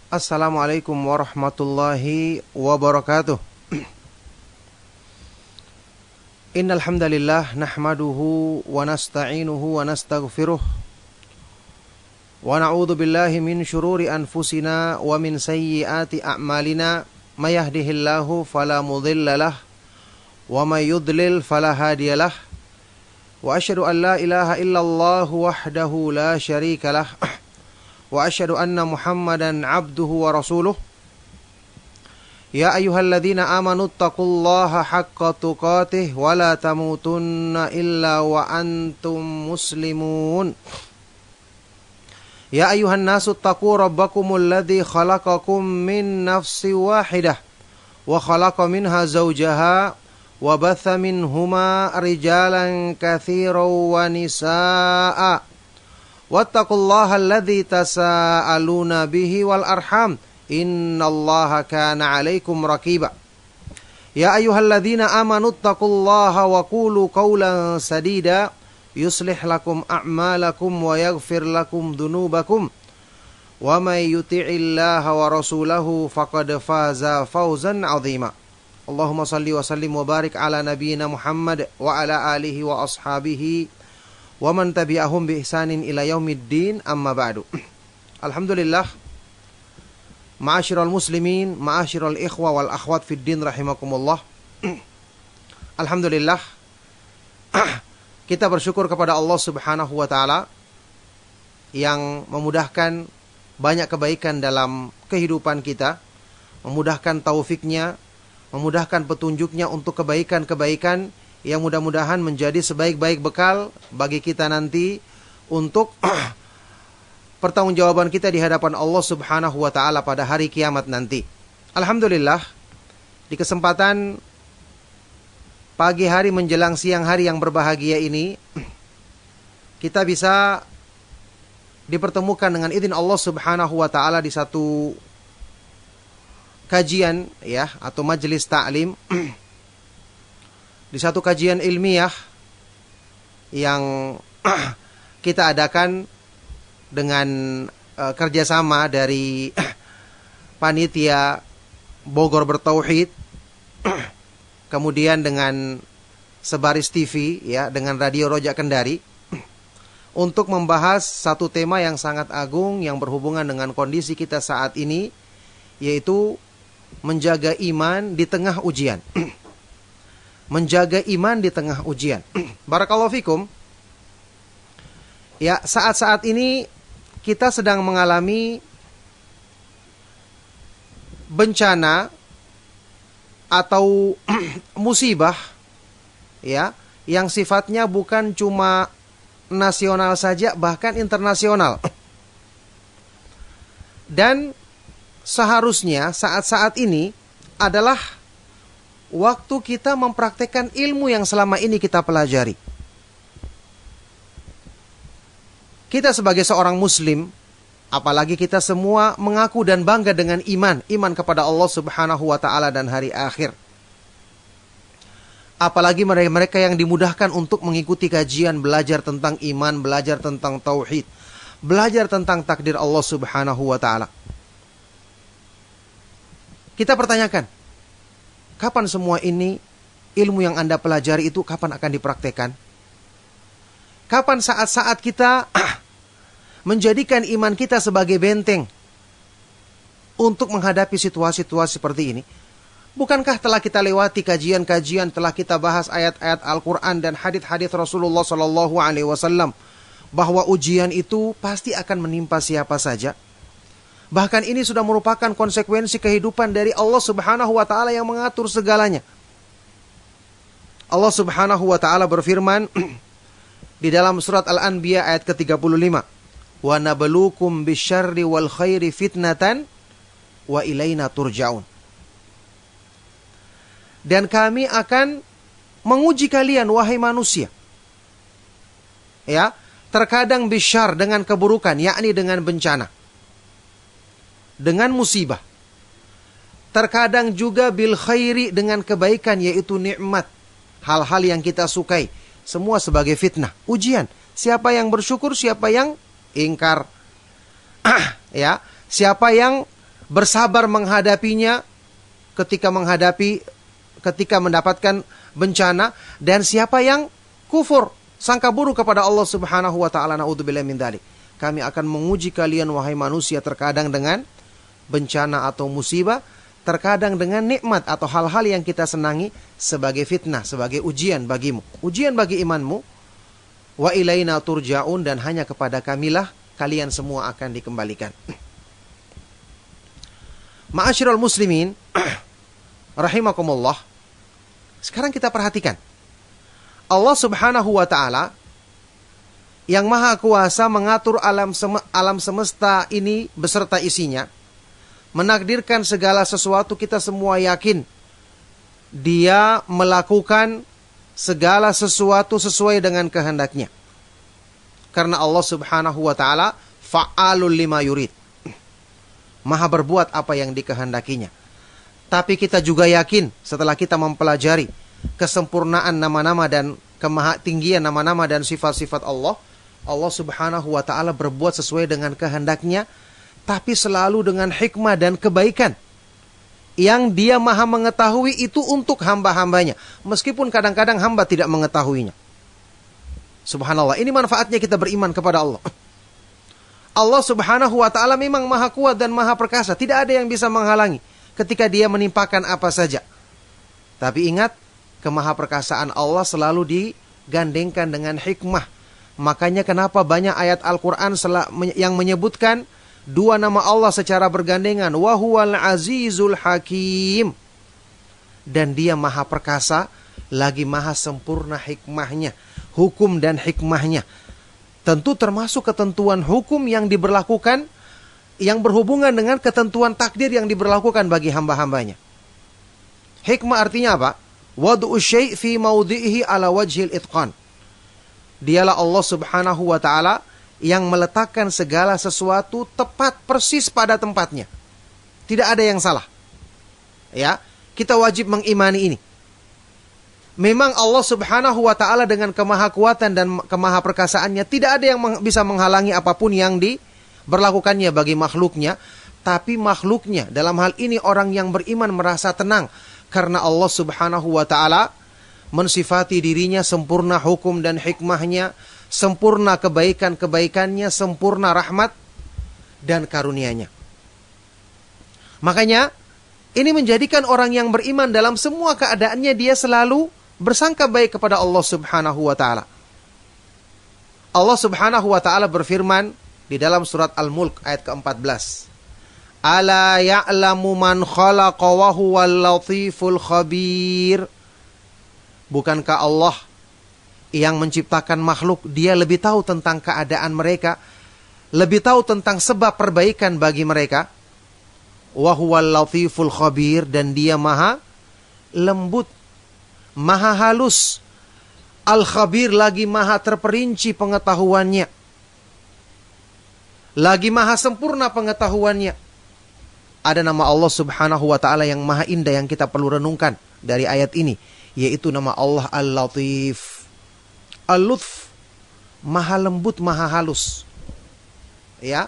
Assalamualaikum warahmatullahi wabarakatuh. Innal hamdalillah nahmaduhu wa nasta'inuhu wa nastaghfiruh wa na'udzu billahi min syururi anfusina wa min sayyiati a'malina may yahdihillahu fala mudhillalah wa may yudlil fala hadiyalah wa asyhadu an la ilaha illallah wahdahu la syarikalah wa asyhadu anna Muhammadan abduhu wa rasuluh. Ya ayyuhalladzina amanu taqullaha haqqa tuqatih wa la tamutunna illa wa antum muslimun. Ya ayyuhan nasu taqu rabbakumul ladzi khalaqakum min nafsin wahidah wa khalaqa minha zawjaha wa batha minhuma rijalan katsiran wa nisaa'a. Wattaqullaha alladzi tasaaluna bihi wal arham. Innallaha kana 'alaikum raqiba. Ya ayyuhalladzina amanu taqullaha wa qulu qawlan sadida yuslih lakum a'malakum wa yaghfir lakum dhunubakum wa may yuti'illaha wa rasulahu faqad faza fawzan 'azima. Allahumma salli wa sallim wa barik ala nabiyyina Muhammad wa ala alihi wa ashabihi wa man tabi'ahum bi ihsanin ila yaumiddin, amma ba'du. Alhamdulillah, ma'asyiral muslimin, ma'asyiral ikhwa wal akhwat fid din rahimakumullah. Alhamdulillah, kita bersyukur kepada Allah Subhanahu wa taala yang memudahkan banyak kebaikan dalam kehidupan kita, memudahkan taufiknya, memudahkan petunjuknya untuk kebaikan-kebaikan yang mudah-mudahan menjadi sebaik-baik bekal bagi kita nanti untuk pertanggungjawaban kita di hadapan Allah Subhanahu wa taala pada hari kiamat nanti. Alhamdulillah, di kesempatan pagi hari menjelang siang hari yang berbahagia ini, kita bisa dipertemukan dengan izin Allah Subhanahu wa taala di satu kajian ya atau majelis ta'lim di satu kajian ilmiah yang kita adakan dengan kerjasama dari panitia Bogor Bertauhid, kemudian dengan Sebaris TV ya, dengan Radio Rojak Kendari, untuk membahas satu tema yang sangat agung yang berhubungan dengan kondisi kita saat ini, yaitu menjaga iman di tengah ujian. Menjaga iman di tengah ujian. Barakallahu fikum. Ya, saat-saat ini kita sedang mengalami bencana atau musibah ya, yang sifatnya bukan cuma nasional saja, bahkan internasional. Dan seharusnya saat-saat ini adalah waktu kita mempraktekkan ilmu yang selama ini kita pelajari. Kita sebagai seorang muslim, apalagi kita semua mengaku dan bangga dengan iman kepada Allah Subhanahu wa taala dan hari akhir. Apalagi mereka yang dimudahkan untuk mengikuti kajian, belajar tentang iman, belajar tentang tauhid, belajar tentang takdir Allah Subhanahu wa taala. Kita pertanyakan, kapan semua ini, ilmu yang Anda pelajari itu kapan akan dipraktekkan? Kapan saat-saat kita menjadikan iman kita sebagai benteng untuk menghadapi situasi-situasi seperti ini? Bukankah telah kita lewati kajian-kajian, telah kita bahas ayat-ayat Al-Quran dan hadits-hadits Rasulullah SAW bahwa ujian itu pasti akan menimpa siapa saja? Bahkan ini sudah merupakan konsekuensi kehidupan dari Allah Subhanahu wa taala yang mengatur segalanya. Allah Subhanahu wa taala berfirman di dalam surat Al-Anbiya ayat ke-35, "Wa nabluukum bisyarri wal khairi fitnatan wa ilaina turja'un." Dan kami akan menguji kalian wahai manusia. Ya, terkadang bisyar dengan keburukan, yakni dengan bencana, dengan musibah. Terkadang juga bil khairi dengan kebaikan, yaitu nikmat, hal-hal yang kita sukai. Semua sebagai fitnah, ujian. Siapa yang bersyukur, siapa yang ingkar. Ya, siapa yang bersabar menghadapinya ketika mendapatkan bencana, dan siapa yang kufur, sangka buruk kepada Allah Subhanahu wa taala, naudzubillah min dzalik. Kami akan menguji kalian wahai manusia, terkadang dengan bencana atau musibah, terkadang dengan nikmat atau hal-hal yang kita senangi, sebagai fitnah, sebagai ujian bagimu, ujian bagi imanmu. Wa ilaina turja'un, dan hanya kepada kamilah kalian semua akan dikembalikan. Ma'asyiral muslimin rahimakumullah. Sekarang kita perhatikan, Allah Subhanahu wa taala yang maha kuasa mengatur alam semesta ini beserta isinya, menakdirkan segala sesuatu. Kita semua yakin Dia melakukan segala sesuatu sesuai dengan kehendaknya. Karena Allah Subhanahu wa taala fa'alul lima yurid, maha berbuat apa yang dikehendakinya. Tapi kita juga yakin setelah kita mempelajari kesempurnaan nama-nama dan kemahatinggian nama-nama dan sifat-sifat Allah, Allah Subhanahu wa taala berbuat sesuai dengan kehendaknya, tapi selalu dengan hikmah dan kebaikan yang Dia maha mengetahui itu untuk hamba-hambanya, meskipun kadang-kadang hamba tidak mengetahuinya. Subhanallah, ini manfaatnya kita beriman kepada Allah. Allah Subhanahu wa taala memang maha kuat dan maha perkasa, tidak ada yang bisa menghalangi ketika Dia menimpakan apa saja. Tapi ingat, kemahaperkasaan Allah selalu digandengkan dengan hikmah. Makanya kenapa banyak ayat Al-Quran yang menyebutkan dua nama Allah secara bergandengan. Wa huwal azizul hakim. Dan Dia maha perkasa, lagi maha sempurna hikmahnya, hukum dan hikmahnya. Tentu termasuk ketentuan hukum yang diberlakukan, yang berhubungan dengan ketentuan takdir yang diberlakukan bagi hamba-hambanya. Hikmah artinya apa? Wadu'u syai' fi maudhi'ihi ala wajhil itqan. Dialah Allah Subhanahu wa taala yang meletakkan segala sesuatu tepat persis pada tempatnya. Tidak ada yang salah. Ya, kita wajib mengimani ini. Memang Allah Subhanahu wa taala dengan kemahakuatan dan kemahaperkasaannya tidak ada yang bisa menghalangi apapun yang diberlakukannya bagi makhluknya, tapi makhluknya dalam hal ini orang yang beriman merasa tenang karena Allah Subhanahu wa taala mensifati dirinya sempurna hukum dan hikmahnya, sempurna kebaikan-kebaikannya, sempurna rahmat dan karunia-Nya. Makanya ini menjadikan orang yang beriman dalam semua keadaannya dia selalu bersangka baik kepada Allah Subhanahu wa taala. Allah Subhanahu wa taala berfirman di dalam surat Al-Mulk ayat ke-14. Ala ya'lamu man khalaqa wa huwal latiful khabir. Bukankah Allah yang menciptakan makhluk, Dia lebih tahu tentang keadaan mereka, lebih tahu tentang sebab perbaikan bagi mereka. Wa huwal latiful khabir, dan Dia maha lembut, maha halus. Al-khabir, lagi maha terperinci pengetahuannya, lagi maha sempurna pengetahuannya. Ada nama Allah Subhanahu wa ta'ala yang maha indah yang kita perlu renungkan dari ayat ini, yaitu nama Allah Al-Latif. Al-Lutf, maha lembut, maha halus. Ya.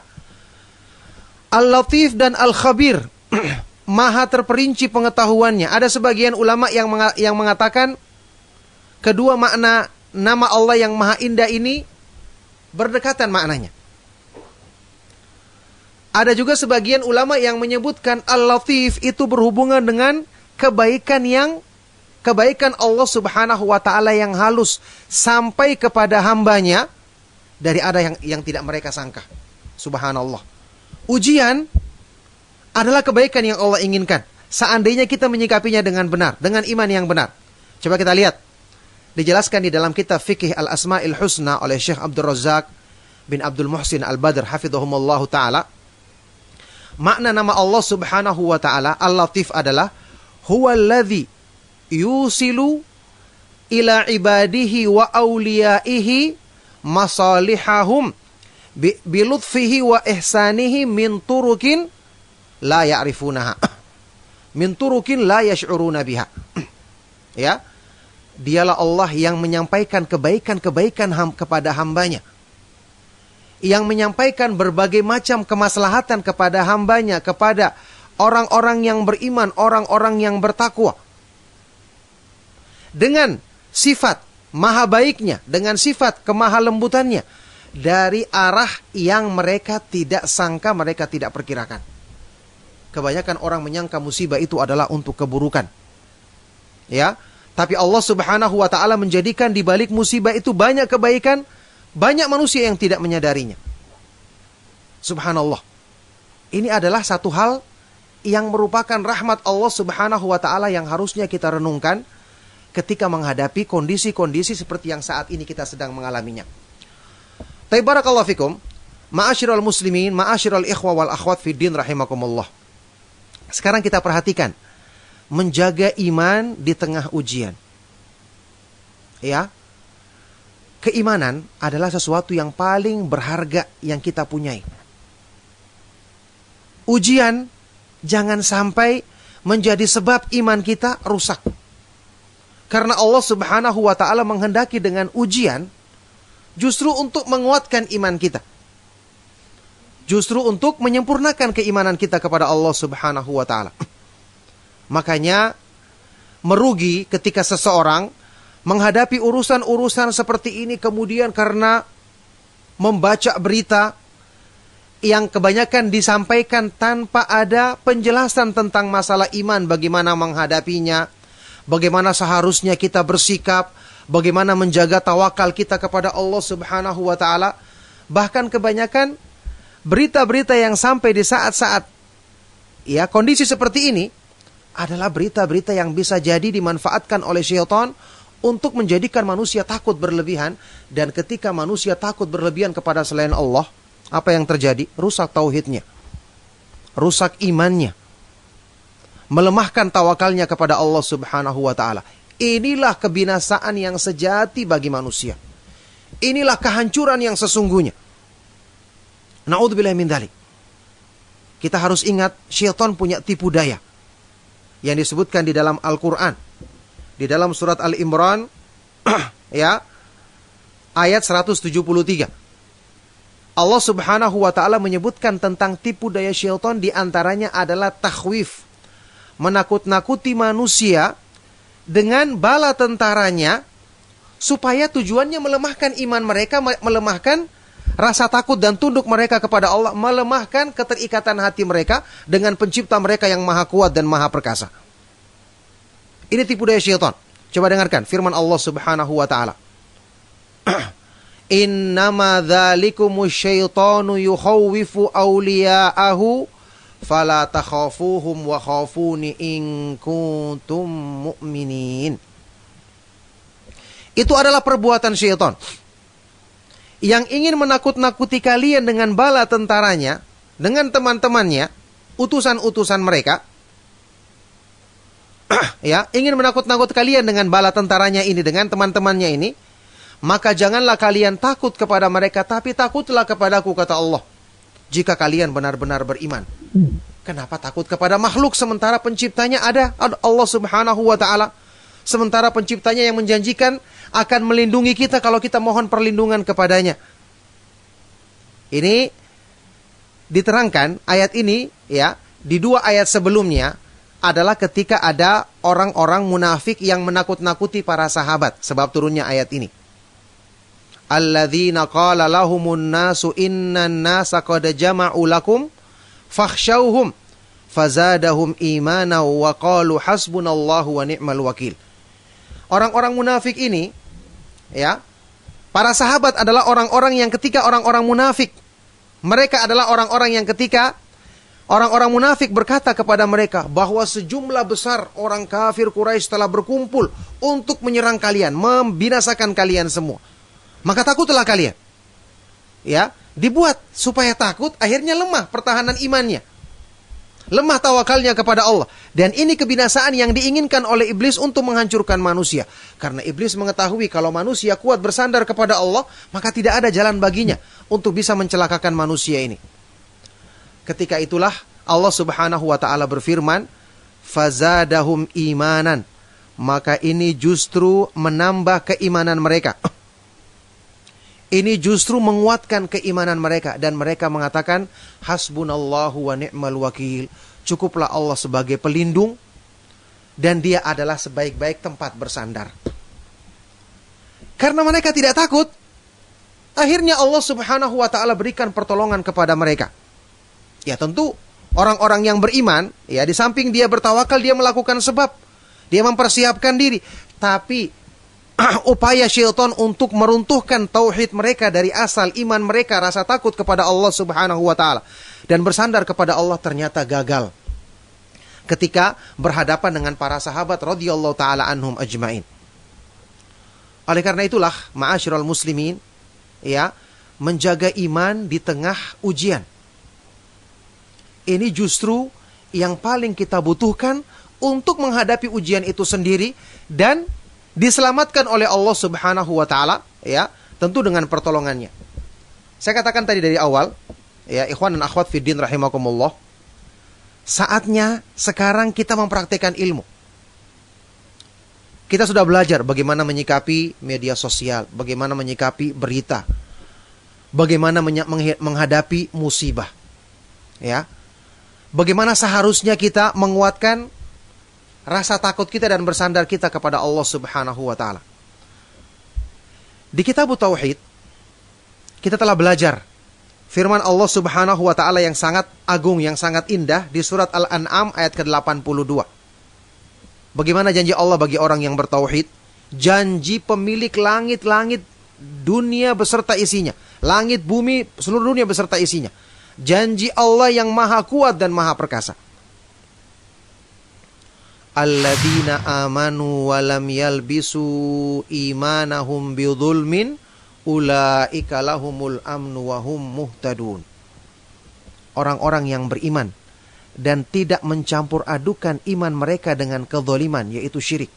Al-Latif dan Al-Khabir, maha terperinci pengetahuannya. Ada sebagian ulama yang mengatakan kedua makna nama Allah yang maha indah ini berdekatan maknanya. Ada juga sebagian ulama yang menyebutkan Al-Latif itu berhubungan dengan kebaikan Allah Subhanahu wa ta'ala yang halus sampai kepada hambanya dari ada yang tidak mereka sangka. Subhanallah. Ujian adalah kebaikan yang Allah inginkan. Seandainya kita menyikapinya dengan benar, dengan iman yang benar. Coba kita lihat. Dijelaskan di dalam kitab Fiqh Al-Asma'il Husna oleh Syekh Abdul Razak bin Abdul Muhsin Al-Badr hafidhahumullahu ta'ala. Makna nama Allah Subhanahu wa ta'ala Al-Latif adalah huwallazi yusilu ila ibadihi wa awliyaihi masalihahum bilutfihi wa ihsanihi min turukin la ya'rifunaha, min turukin la yash'uruna biha. Ya, Dialah Allah yang menyampaikan kebaikan-kebaikan kepada hambanya yang menyampaikan berbagai macam kemaslahatan kepada hambanya, kepada orang-orang yang beriman, orang-orang yang bertakwa. Dengan sifat maha baiknya, dengan sifat kemahalembutannya, dari arah yang mereka tidak sangka, mereka tidak perkirakan. Kebanyakan orang menyangka musibah itu adalah untuk keburukan. Ya, tapi Allah Subhanahu wa taala menjadikan di balik musibah itu banyak kebaikan, banyak manusia yang tidak menyadarinya. Subhanallah. Ini adalah satu hal yang merupakan rahmat Allah Subhanahu wa taala yang harusnya kita renungkan ketika menghadapi kondisi-kondisi seperti yang saat ini kita sedang mengalaminya. Barakallahu fikum, ma'asyiral muslimin, ma'asyiral ikhwa wal akhwat fid din rahimakumullah. Sekarang kita perhatikan menjaga iman di tengah ujian. Ya. Keimanan adalah sesuatu yang paling berharga yang kita punyai. Ujian jangan sampai menjadi sebab iman kita rusak. Karena Allah Subhanahu wa taala menghendaki dengan ujian justru untuk menguatkan iman kita. Justru untuk menyempurnakan keimanan kita kepada Allah Subhanahu wa taala. Makanya merugi ketika seseorang menghadapi urusan-urusan seperti ini, kemudian karena membaca berita yang kebanyakan disampaikan tanpa ada penjelasan tentang masalah iman, bagaimana menghadapinya, bagaimana seharusnya kita bersikap, bagaimana menjaga tawakal kita kepada Allah Subhanahu wa taala. Bahkan kebanyakan berita-berita yang sampai di saat-saat ya kondisi seperti ini adalah berita-berita yang bisa jadi dimanfaatkan oleh syaitan untuk menjadikan manusia takut berlebihan. Dan ketika manusia takut berlebihan kepada selain Allah, apa yang terjadi? Rusak tauhidnya, rusak imannya, melemahkan tawakalnya kepada Allah Subhanahu wa ta'ala. Inilah kebinasaan yang sejati bagi manusia. Inilah kehancuran yang sesungguhnya. Na'udzubillah min dzalik. Kita harus ingat, syaitan punya tipu daya yang disebutkan di dalam Al-Quran. Di dalam surat Al-Imran ya, ayat 173. Allah Subhanahu wa taala menyebutkan tentang tipu daya syaitan, di antaranya adalah takhwif, menakut-nakuti manusia dengan bala tentaranya supaya tujuannya melemahkan iman mereka, melemahkan rasa takut dan tunduk mereka kepada Allah, melemahkan keterikatan hati mereka dengan pencipta mereka yang maha kuat dan maha perkasa. Ini tipu daya syaitan. Coba dengarkan firman Allah Subhanahu wa taala. Innama dzalikumus syaitanu yukhawwifu awliya'ahu fala takhafuhum wa khafuni in kuntum mu'minin. Itu adalah perbuatan syaitan yang ingin menakut-nakuti kalian dengan bala tentaranya, dengan teman-temannya, utusan-utusan mereka. Ya, ingin menakut-nakut kalian dengan bala tentaranya ini, dengan teman-temannya ini. Maka janganlah kalian takut kepada mereka, tapi takutlah kepadaku, kata Allah, jika kalian benar-benar beriman. Kenapa takut kepada makhluk sementara penciptanya ada Allah Subhanahu wa ta'ala? Sementara penciptanya yang menjanjikan akan melindungi kita kalau kita mohon perlindungan kepadanya. Ini diterangkan ayat ini ya di dua ayat sebelumnya adalah ketika ada orang-orang munafik yang menakut-nakuti para sahabat, sebab turunnya ayat ini. Alladzina qala lahumun nasu innan nasa qad jama'u lakum fakhshawhum fazadahum imana wa qalu hasbunallahu wa ni'mal wakil. Orang-orang munafik ini ya, para sahabat adalah orang-orang yang ketika orang-orang munafik, mereka adalah orang-orang yang ketika orang-orang munafik berkata kepada mereka bahwa sejumlah besar orang kafir Quraisy telah berkumpul untuk menyerang kalian, membinasakan kalian semua. Maka takutlah kalian. Ya, dibuat supaya takut, akhirnya lemah pertahanan imannya. Lemah tawakalnya kepada Allah. Dan ini kebinasaan yang diinginkan oleh iblis untuk menghancurkan manusia. Karena iblis mengetahui kalau manusia kuat bersandar kepada Allah, maka tidak ada jalan baginya untuk bisa mencelakakan manusia ini. Ketika itulah Allah Subhanahu wa ta'ala berfirman, fazadahum imanan. Maka ini justru menambah keimanan mereka. Ini justru menguatkan keimanan mereka. Dan mereka mengatakan, hasbunallahu wa ni'mal wakil. Cukuplah Allah sebagai pelindung. Dan dia adalah sebaik-baik tempat bersandar. Karena mereka tidak takut, akhirnya Allah subhanahu wa ta'ala berikan pertolongan kepada mereka. Ya tentu, orang-orang yang beriman, ya di samping dia bertawakal, dia melakukan sebab. Dia mempersiapkan diri. Tapi upaya syaitan untuk meruntuhkan tauhid mereka dari asal iman mereka, rasa takut kepada Allah subhanahu wa ta'ala, dan bersandar kepada Allah ternyata gagal. Ketika berhadapan dengan para sahabat radhiyallahu ta'ala anhum ajmain. Oleh karena itulah, ma'asyiral muslimin, ya, menjaga iman di tengah ujian. Ini justru yang paling kita butuhkan untuk menghadapi ujian itu sendiri dan diselamatkan oleh Allah subhanahu wa ta'ala, ya, tentu dengan pertolongannya. Saya katakan tadi dari awal, ya, ikhwan dan akhwat fiddin rahimakumullah, saatnya sekarang kita mempraktikkan ilmu. Kita sudah belajar bagaimana menyikapi media sosial, bagaimana menyikapi berita, bagaimana menghadapi musibah, ya. Bagaimana seharusnya kita menguatkan rasa takut kita dan bersandar kita kepada Allah subhanahu wa ta'ala. Di kitab Tauhid, kita telah belajar firman Allah subhanahu wa ta'ala yang sangat agung, yang sangat indah di surat Al-An'am ayat ke-82. Bagaimana janji Allah bagi orang yang bertauhid? Janji pemilik langit-langit dunia beserta isinya. Langit, bumi, seluruh dunia beserta isinya. Janji Allah yang maha kuat dan maha perkasa. Alladzina amanu wa lam yalbisu imanahum bidzulmin ulaika lahumul amnu wa hum muhtadun. Orang-orang yang beriman dan tidak mencampur adukan iman mereka dengan kezaliman, yaitu syirik.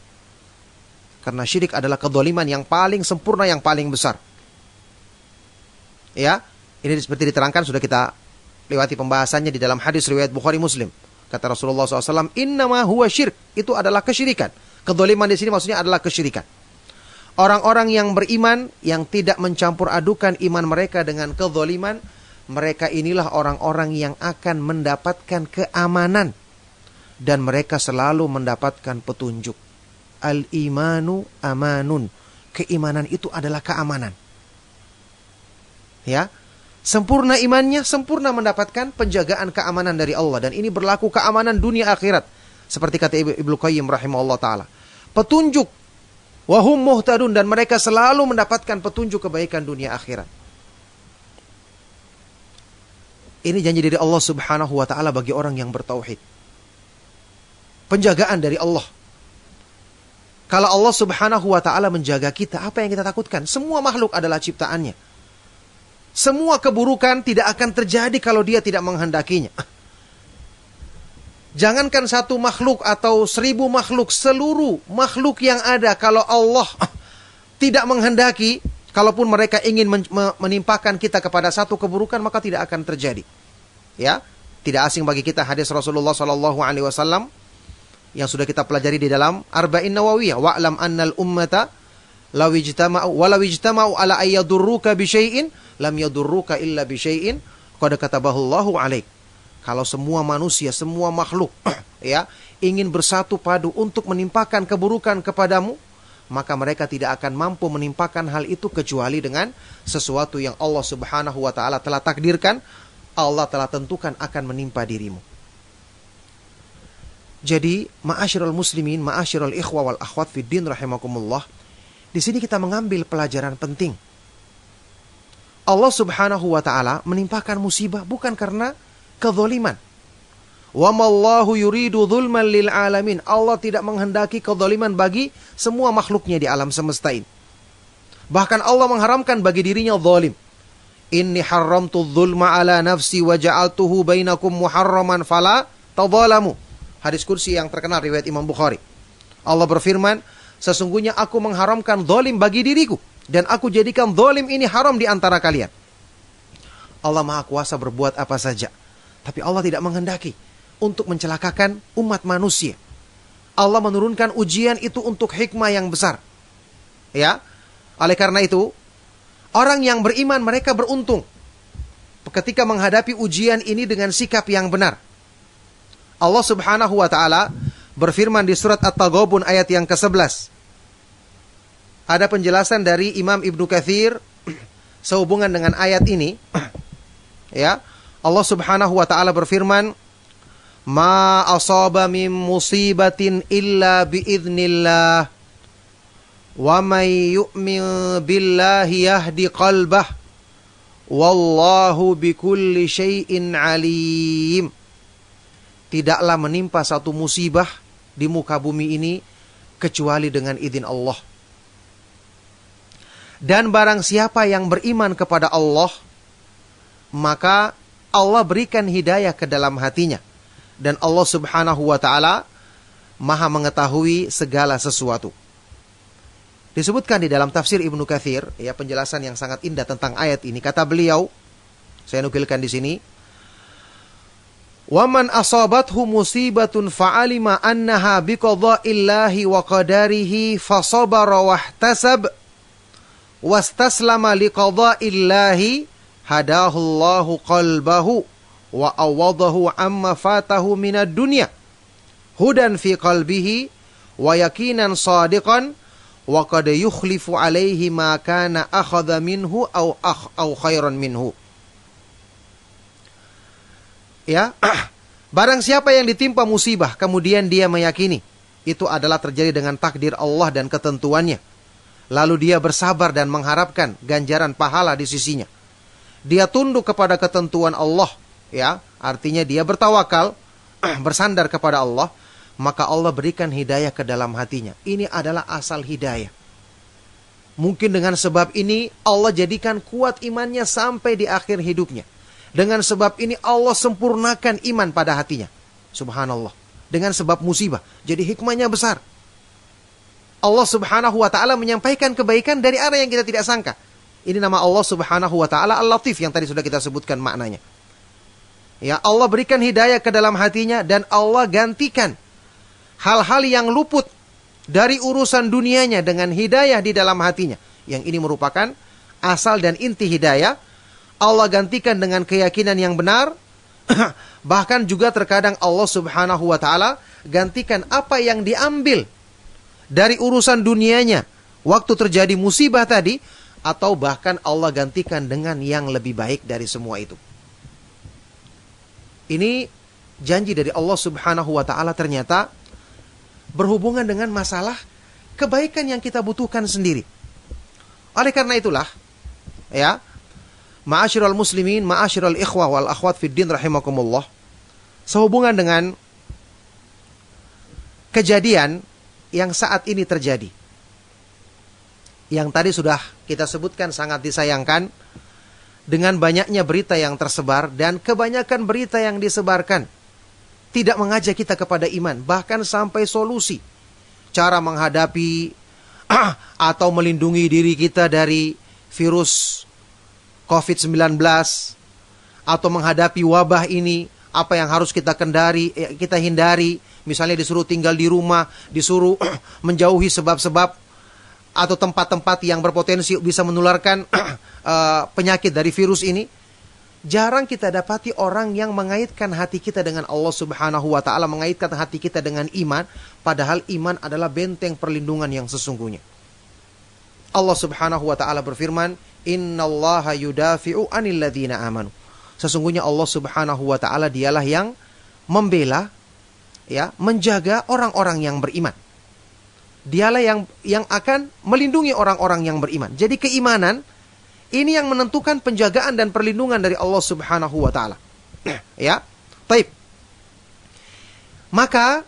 Karena syirik adalah kezaliman yang paling sempurna, yang paling besar. Ya, ini seperti diterangkan, sudah kita lewati pembahasannya di dalam hadis riwayat Bukhari Muslim. Kata Rasulullah SAW, innama huwa syirk. Itu adalah kesyirikan. Kezaliman di sini maksudnya adalah kesyirikan. Orang-orang yang beriman, yang tidak mencampur adukan iman mereka dengan kezaliman, mereka inilah orang-orang yang akan mendapatkan keamanan. Dan mereka selalu mendapatkan petunjuk. Al-imanu amanun. Keimanan itu adalah keamanan. Ya. Sempurna imannya, sempurna mendapatkan penjagaan keamanan dari Allah. Dan ini berlaku keamanan dunia akhirat. Seperti kata Ibnu Qayyim rahimahullah ta'ala. Petunjuk. Wahum muhtadun. Dan mereka selalu mendapatkan petunjuk kebaikan dunia akhirat. Ini janji dari Allah subhanahu wa ta'ala bagi orang yang bertauhid. Penjagaan dari Allah. Kalau Allah subhanahu wa ta'ala menjaga kita, apa yang kita takutkan? Semua makhluk adalah ciptaannya. Semua keburukan tidak akan terjadi kalau dia tidak menghendakinya. Jangankan satu makhluk atau 1000 makhluk, seluruh makhluk yang ada, kalau Allah tidak menghendaki, kalaupun mereka ingin menimpakan kita kepada satu keburukan, maka tidak akan terjadi. Ya, tidak asing bagi kita hadis Rasulullah SAW yang sudah kita pelajari di dalam Arba'in Nawawiyah. Wa'lam annal ummata law ijtama'u ala ayyadurruka bi syai'in lam yadurruka illa bi syai'in qad katabahu Allahu 'alaik. Kalau semua manusia, semua makhluk ya, ingin bersatu padu untuk menimpakan keburukan kepadamu, maka mereka tidak akan mampu menimpakan hal itu kecuali dengan sesuatu yang Allah Subhanahu wa taala telah takdirkan, Allah telah tentukan akan menimpa dirimu. Jadi, ma'asyiral muslimin, ma'asyiral ikhwa wal akhwat fid din rahimakumullah, di sini kita mengambil pelajaran penting. Allah subhanahu wa ta'ala menimpakan musibah bukan karena kezaliman. Wa mallahu yuridu zulman lil alamin. Allah tidak menghendaki kezaliman bagi semua makhluknya di alam semesta ini. Bahkan Allah mengharamkan bagi dirinya zalim. Inni haramtu dzulma ala nafsi wa ja'altuhu bainakum muharraman fala tadzalamu. Hadis kursi yang terkenal riwayat Imam Bukhari. Allah berfirman, sesungguhnya aku mengharamkan zalim bagi diriku, dan aku jadikan zalim ini haram di antara kalian. Allah Maha Kuasa berbuat apa saja, tapi Allah tidak menghendaki untuk mencelakakan umat manusia. Allah menurunkan ujian itu untuk hikmah yang besar. Ya, oleh karena itu, Orang yang beriman mereka beruntung ketika menghadapi ujian ini dengan sikap yang benar. Allah Subhanahu wa taala berfirman di surat At-Taghabun ayat yang ke-11. Ada penjelasan dari Imam Ibnu Katsir sehubungan dengan ayat ini. Ya, Allah Subhanahu wa taala berfirman, "Ma asaba min musibatin illa biidznillah. Wa may yu'min billahi yahdi qalbah. Wallahu bikulli syai'in alim." Tidaklah menimpa satu musibah di muka bumi ini kecuali dengan izin Allah. Dan barang siapa yang beriman kepada Allah, maka Allah berikan hidayah ke dalam hatinya. Dan Allah Subhanahu wa ta'ala maha mengetahui segala sesuatu. Disebutkan di dalam tafsir Ibnu Katsir, ya, penjelasan yang sangat indah tentang ayat ini. Kata beliau, saya nukilkan di sini, "Waman asabathu musibatun fa'alima annaha biqadha'illahi wa qadarihi fasabara wahtasab wastaslama liqadha'illahi hadahullahu qalbahu wa awadahu amma fatahu minad dunya hudan fi qalbihi wa yakinan sadiqan wa qad yukhlifu alaihi ma kana akhadha minhu au khairan minhu." Ya, barang siapa yang ditimpa musibah kemudian dia meyakini itu adalah terjadi dengan takdir Allah dan ketentuannya, lalu dia bersabar dan mengharapkan ganjaran pahala di sisinya, dia tunduk kepada ketentuan Allah, ya, artinya dia bertawakal, bersandar kepada Allah, maka Allah berikan hidayah ke dalam hatinya. Ini adalah asal hidayah. Mungkin dengan sebab ini Allah jadikan kuat imannya sampai di akhir hidupnya. Dengan sebab ini Allah sempurnakan iman pada hatinya. Subhanallah. Dengan sebab musibah. Jadi hikmahnya besar. Allah Subhanahu wa ta'ala menyampaikan kebaikan dari arah yang kita tidak sangka. Ini nama Allah Subhanahu wa ta'ala Al-Latif yang tadi sudah kita sebutkan maknanya. Ya, Allah berikan hidayah ke dalam hatinya dan Allah gantikan hal-hal yang luput dari urusan dunianya dengan hidayah di dalam hatinya. Yang ini merupakan asal dan inti hidayah. Allah gantikan dengan keyakinan yang benar. Bahkan juga terkadang Allah Subhanahu wa ta'ala gantikan apa yang diambil dari urusan dunianya waktu terjadi musibah tadi, atau bahkan Allah gantikan dengan yang lebih baik dari semua itu. Ini janji dari Allah Subhanahu wa ta'ala ternyata berhubungan dengan masalah kebaikan yang kita butuhkan sendiri. Oleh karena itulah, ya, ma'asyiral muslimin, ma'asyiral ikhwah wal akhwat fid din rahimakumullah, sehubungan dengan kejadian yang saat ini terjadi, yang tadi sudah kita sebutkan sangat disayangkan, dengan banyaknya berita yang tersebar dan kebanyakan berita yang disebarkan tidak mengajak kita kepada iman, bahkan sampai solusi cara menghadapi atau melindungi diri kita dari virus COVID-19 atau menghadapi wabah ini, apa yang harus kita kita hindari. Misalnya disuruh tinggal di rumah, disuruh menjauhi sebab-sebab atau tempat-tempat yang berpotensi bisa menularkan penyakit dari virus ini. Jarang kita dapati orang yang mengaitkan hati kita dengan Allah Subhanahu wa ta'ala, mengaitkan hati kita dengan iman, padahal iman adalah benteng perlindungan yang sesungguhnya. Allah Subhanahu wa ta'ala berfirman, "Innallaha yudafi'u 'anil ladzina amanu." Sesungguhnya Allah Subhanahu wa ta'ala dialah yang membela, ya, menjaga orang-orang yang beriman. Dialah yang akan melindungi orang-orang yang beriman. Jadi keimanan ini yang menentukan penjagaan dan perlindungan dari Allah Subhanahu wa ta'ala. Ya, baik. Maka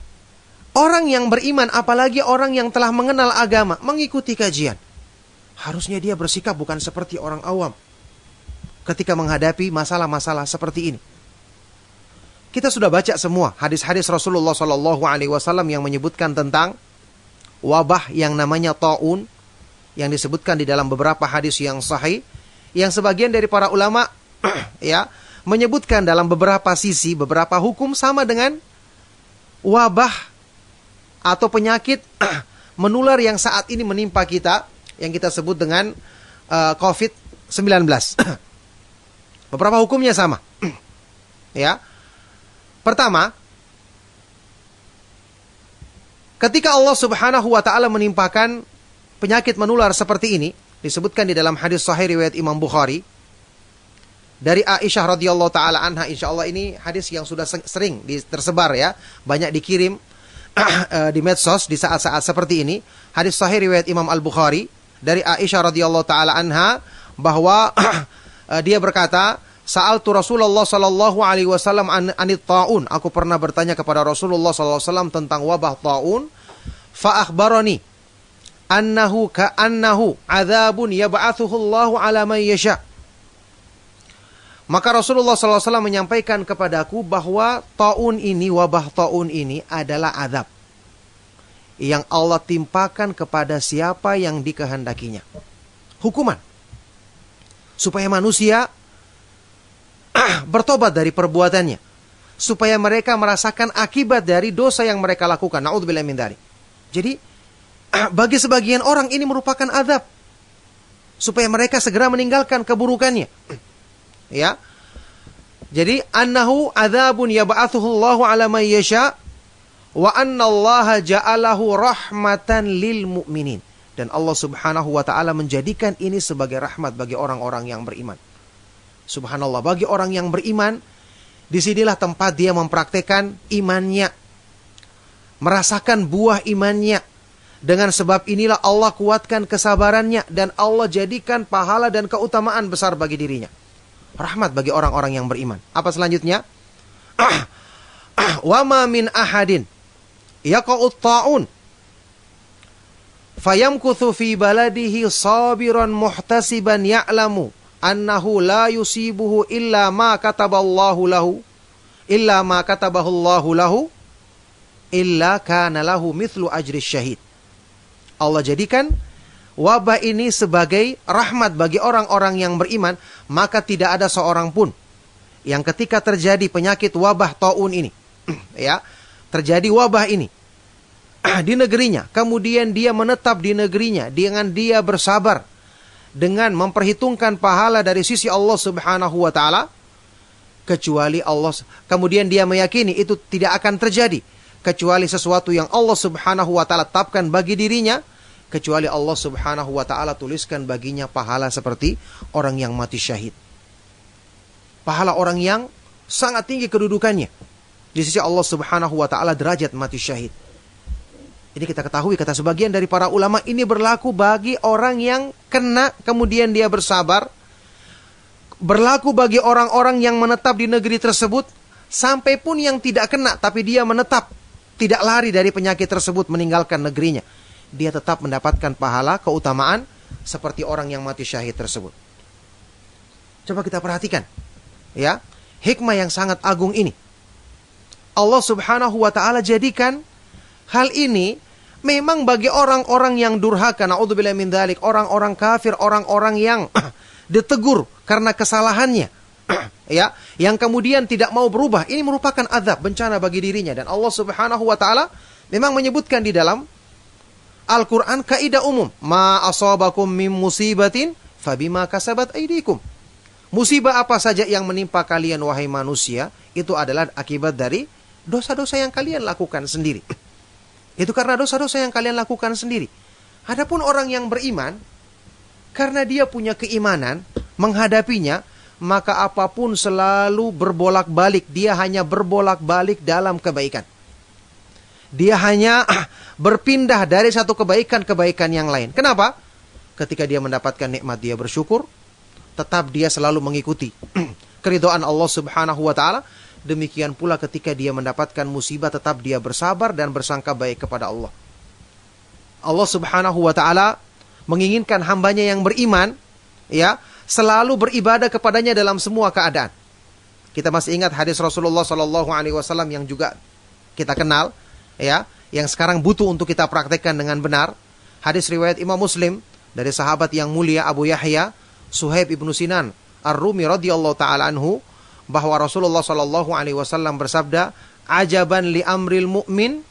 orang yang beriman, apalagi orang yang telah mengenal agama, mengikuti kajian, harusnya dia bersikap bukan seperti orang awam ketika menghadapi masalah-masalah seperti ini. Kita sudah baca semua hadis-hadis Rasulullah SAW yang menyebutkan tentang wabah yang namanya ta'un, yang disebutkan di dalam beberapa hadis yang sahih, yang sebagian dari para ulama ya menyebutkan dalam beberapa sisi, beberapa hukum sama dengan wabah atau penyakit menular yang saat ini menimpa kita, yang kita sebut dengan COVID 19. Beberapa hukumnya sama. Ya. Pertama, ketika Allah Subhanahu wa taala menimpakan penyakit menular seperti ini, disebutkan di dalam hadis sahih riwayat Imam Bukhari dari Aisyah radhiyallahu taala anha. Insyaallah ini hadis yang sudah sering tersebar ya, banyak dikirim di medsos di saat-saat seperti ini. Hadis sahih riwayat Imam Al-Bukhari dari Aisyah radhiyallahu taala anha bahwa dia berkata, "Sa'altu Rasulullah sallallahu alaihi wasallam anit taun." Aku pernah bertanya kepada Rasulullah sallallahu alaihi wasallam tentang wabah taun. Fa akhbarani annahu ka'annahu adzabun yab'atsuhu Allahu 'ala man yasha. Maka Rasulullah sallallahu alaihi wasallam menyampaikan kepadaku bahwa taun ini, wabah taun ini adalah azab yang Allah timpakan kepada siapa yang dikehendakinya. Hukuman supaya manusia bertobat dari perbuatannya, supaya mereka merasakan akibat dari dosa yang mereka lakukan. Na'udzubillah min dzalik. Jadi bagi sebagian orang ini merupakan azab, supaya mereka segera meninggalkan keburukannya. Ya. Jadi annahu adzabun yab'atsuhu Allahu 'ala man yasha wa anna Allah ja'alahu rahmatan lil mu'minin. Dan Allah Subhanahu wa taala menjadikan ini sebagai rahmat bagi orang-orang yang beriman. Subhanallah, bagi orang yang beriman, disinilah tempat dia mempraktekkan imannya, merasakan buah imannya. Dengan sebab inilah Allah kuatkan kesabarannya dan Allah jadikan pahala dan keutamaan besar bagi dirinya. Rahmat bagi orang-orang yang beriman. Apa selanjutnya? Wa ma min ahadin yaqa'ut ta'un fayamkuthu fi baladihi sabiran muhtasiban ya'lamu annahu la yusibuhu illa ma kataballahu lahu illa kana lahu mithlu ajri syahid. Allah jadikan wabah ini sebagai rahmat bagi orang-orang yang beriman, maka tidak ada seorang pun yang ketika terjadi penyakit wabah taun ini ya, terjadi wabah ini di negerinya, kemudian dia menetap di negerinya dengan dia bersabar dengan memperhitungkan pahala dari sisi Allah Subhanahu wa taala, kecuali Allah, kemudian dia meyakini itu tidak akan terjadi kecuali sesuatu yang Allah Subhanahu wa taala tetapkan bagi dirinya, kecuali Allah Subhanahu wa taala tuliskan baginya pahala seperti orang yang mati syahid. Pahala orang yang sangat tinggi kedudukannya di sisi Allah Subhanahu wa taala, derajat mati syahid. Ini kita ketahui, kata sebagian dari para ulama, ini berlaku bagi orang yang kena kemudian dia bersabar. Berlaku bagi orang-orang yang menetap di negeri tersebut, sampai pun yang tidak kena tapi dia menetap, tidak lari dari penyakit tersebut, meninggalkan negerinya, dia tetap mendapatkan pahala keutamaan seperti orang yang mati syahid tersebut. Coba kita perhatikan ya, hikmah yang sangat agung ini. Allah Subhanahu wa taala jadikan hal ini memang bagi orang-orang yang durhaka, na'udzubillah min dzalik, orang-orang kafir, orang-orang yang ditegur karena kesalahannya ya, yang kemudian tidak mau berubah. Ini merupakan azab, bencana bagi dirinya. Dan Allah Subhanahu wa taala memang menyebutkan di dalam Al-Qur'an kaidah umum, ma asabakum min musibatin fabima kasabat aydikum. Musibah apa saja yang menimpa kalian wahai manusia, itu adalah akibat dari dosa-dosa yang kalian lakukan sendiri. Itu karena dosa-dosa yang kalian lakukan sendiri. Adapun orang yang beriman, karena dia punya keimanan, menghadapinya, maka apapun selalu berbolak-balik. Dia hanya berbolak-balik dalam kebaikan. Dia hanya berpindah dari satu kebaikan-kebaikan yang lain. Kenapa? Ketika dia mendapatkan nikmat, dia bersyukur. Tetap dia selalu mengikuti keridhaan Allah Subhanahu wa taala. Demikian pula ketika dia mendapatkan musibah, tetap dia bersabar dan bersangka baik kepada Allah. Allah Subhanahu wa taala menginginkan hambanya yang beriman ya, selalu beribadah kepadanya dalam semua keadaan. Kita masih ingat hadis Rasulullah sallallahu alaihi wasallam yang juga kita kenal ya, yang sekarang butuh untuk kita praktekkan dengan benar. Hadis riwayat Imam Muslim dari sahabat yang mulia Abu Yahya Suhaib ibnu Sinan Ar-Rumi radhiyallahu taala anhu, bahwa Rasulullah sallallahu alaihi wasallam bersabda, "Ajaban li amril mu'min,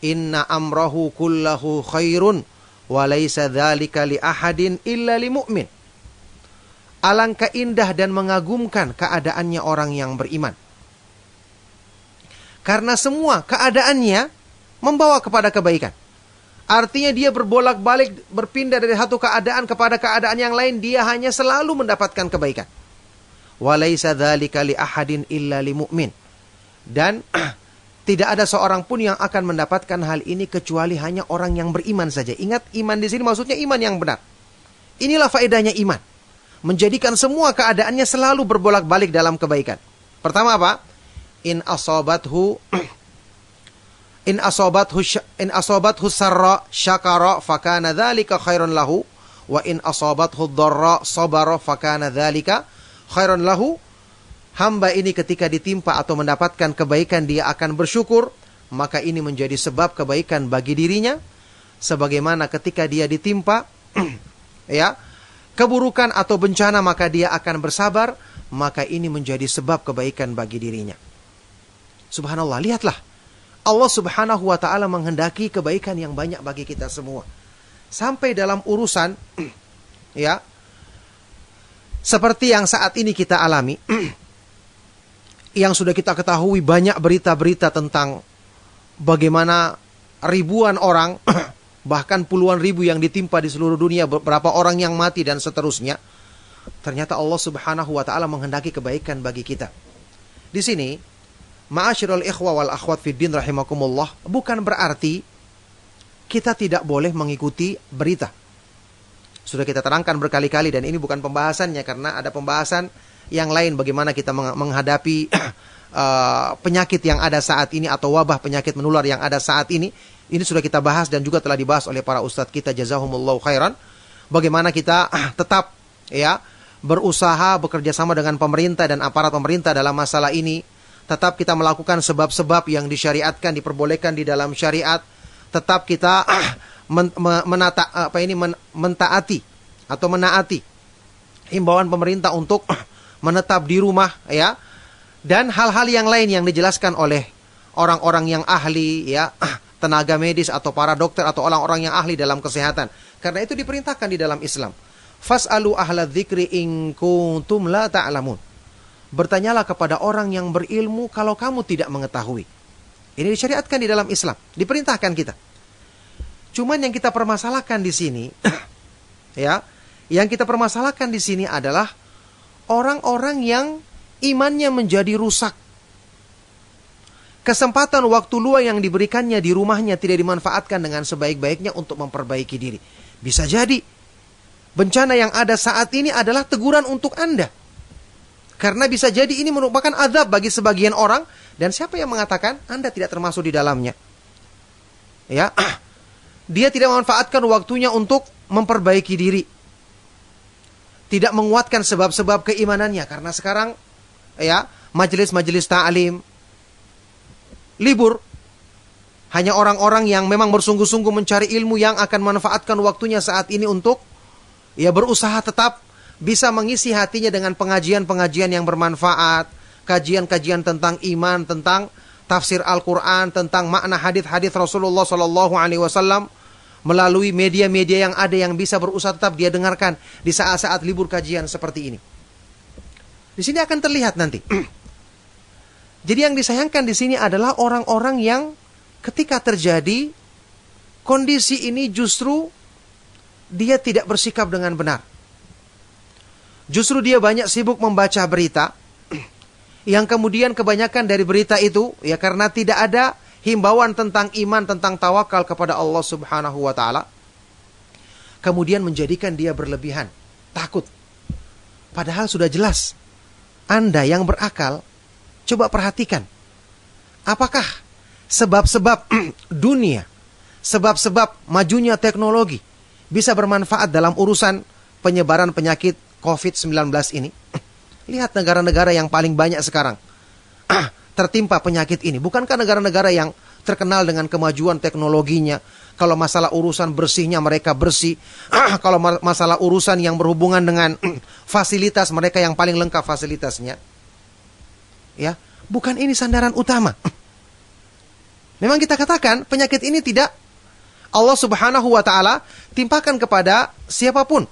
inna amrahu kullahu khairun, wa laisa dzalika li ahadin illa li mu'min." Alangkah indah dan mengagumkan keadaannya orang yang beriman. Karena semua keadaannya membawa kepada kebaikan. Artinya dia berbolak-balik, berpindah dari satu keadaan kepada keadaan yang lain. Dia hanya selalu mendapatkan kebaikan. Walaysa dzalika li ahadin illa li mu'min. Dan tidak ada seorang pun yang akan mendapatkan hal ini kecuali hanya orang yang beriman saja. Ingat, iman di sini maksudnya iman yang benar. Inilah faedahnya iman. Menjadikan semua keadaannya selalu berbolak-balik dalam kebaikan. Pertama apa? In asobathu sarra syakara fakana dzalika khairan lahu wa in asobathu dharra sabara fakana dzalika khairan lahu. Hamba ini ketika ditimpa atau mendapatkan kebaikan dia akan bersyukur, maka ini menjadi sebab kebaikan bagi dirinya. Sebagaimana ketika dia ditimpa ya, keburukan atau bencana, maka dia akan bersabar, maka ini menjadi sebab kebaikan bagi dirinya. Subhanallah, lihatlah. Allah subhanahu wa ta'ala menghendaki kebaikan yang banyak bagi kita semua. Sampai dalam urusan, ya, seperti yang saat ini kita alami, yang sudah kita ketahui banyak berita-berita tentang bagaimana ribuan orang, bahkan puluhan ribu yang ditimpa di seluruh dunia, beberapa orang yang mati dan seterusnya. Ternyata Allah subhanahu wa ta'ala menghendaki kebaikan bagi kita. Di sini, ma'asyiral ikhwa wal akhwat fiddin rahimakumullah, bukan berarti kita tidak boleh mengikuti berita. Sudah kita terangkan berkali-kali dan ini bukan pembahasannya, karena ada pembahasan yang lain bagaimana kita menghadapi penyakit yang ada saat ini atau wabah penyakit menular yang ada saat ini. Ini sudah kita bahas dan juga telah dibahas oleh para ustadz kita, jazahumullahu khairan. Bagaimana kita tetap ya berusaha bekerja sama dengan pemerintah dan aparat pemerintah dalam masalah ini. Tetap kita melakukan sebab-sebab yang disyariatkan, diperbolehkan di dalam syariat. Tetap kita mentaati atau menaati himbauan pemerintah untuk menetap di rumah ya. Dan hal-hal yang lain yang dijelaskan oleh orang-orang yang ahli ya, tenaga medis atau para dokter atau orang-orang yang ahli dalam kesehatan. Karena itu diperintahkan di dalam Islam. Fas'alu ahla dzikri in kuntum la ta'lamun. Bertanyalah kepada orang yang berilmu kalau kamu tidak mengetahui. Ini disyariatkan di dalam Islam, diperintahkan kita. Cuman yang kita permasalahkan di sini ya, yang kita permasalahkan di sini adalah orang-orang yang imannya menjadi rusak. Kesempatan waktu luang yang diberikannya di rumahnya tidak dimanfaatkan dengan sebaik-baiknya untuk memperbaiki diri. Bisa jadi bencana yang ada saat ini adalah teguran untuk Anda. Karena bisa jadi ini merupakan azab bagi sebagian orang. Dan siapa yang mengatakan Anda tidak termasuk di dalamnya? Ya, dia tidak memanfaatkan waktunya untuk memperbaiki diri. Tidak menguatkan sebab-sebab keimanannya. Karena sekarang ya, majelis-majelis ta'lim libur. Hanya orang-orang yang memang bersungguh-sungguh mencari ilmu yang akan manfaatkan waktunya saat ini untuk ya berusaha tetap bisa mengisi hatinya dengan pengajian-pengajian yang bermanfaat, kajian-kajian tentang iman, tentang tafsir Al-Quran, tentang makna hadis-hadis Rasulullah SAW melalui media-media yang ada yang bisa berusaha tetap dia dengarkan di saat-saat libur kajian seperti ini. Di sini akan terlihat nanti. Jadi yang disayangkan di sini adalah orang-orang yang ketika terjadi kondisi ini justru dia tidak bersikap dengan benar. Justru dia banyak sibuk membaca berita yang kemudian kebanyakan dari berita itu ya karena tidak ada himbauan tentang iman, tentang tawakal kepada Allah Subhanahu wa taala, kemudian menjadikan dia berlebihan, takut. Padahal sudah jelas. Anda yang berakal, coba perhatikan. Apakah sebab-sebab dunia, sebab-sebab majunya teknologi bisa bermanfaat dalam urusan penyebaran penyakit COVID-19 ini? Lihat negara-negara yang paling banyak sekarang tertimpa penyakit ini. Bukankah negara-negara yang terkenal dengan kemajuan teknologinya? Kalau masalah urusan bersihnya mereka bersih. Kalau masalah urusan yang berhubungan dengan fasilitas, mereka yang paling lengkap fasilitasnya. Ya, bukan ini sandaran utama. Memang kita katakan penyakit ini tidak Allah Subhanahu wa taala timpakan kepada siapapun.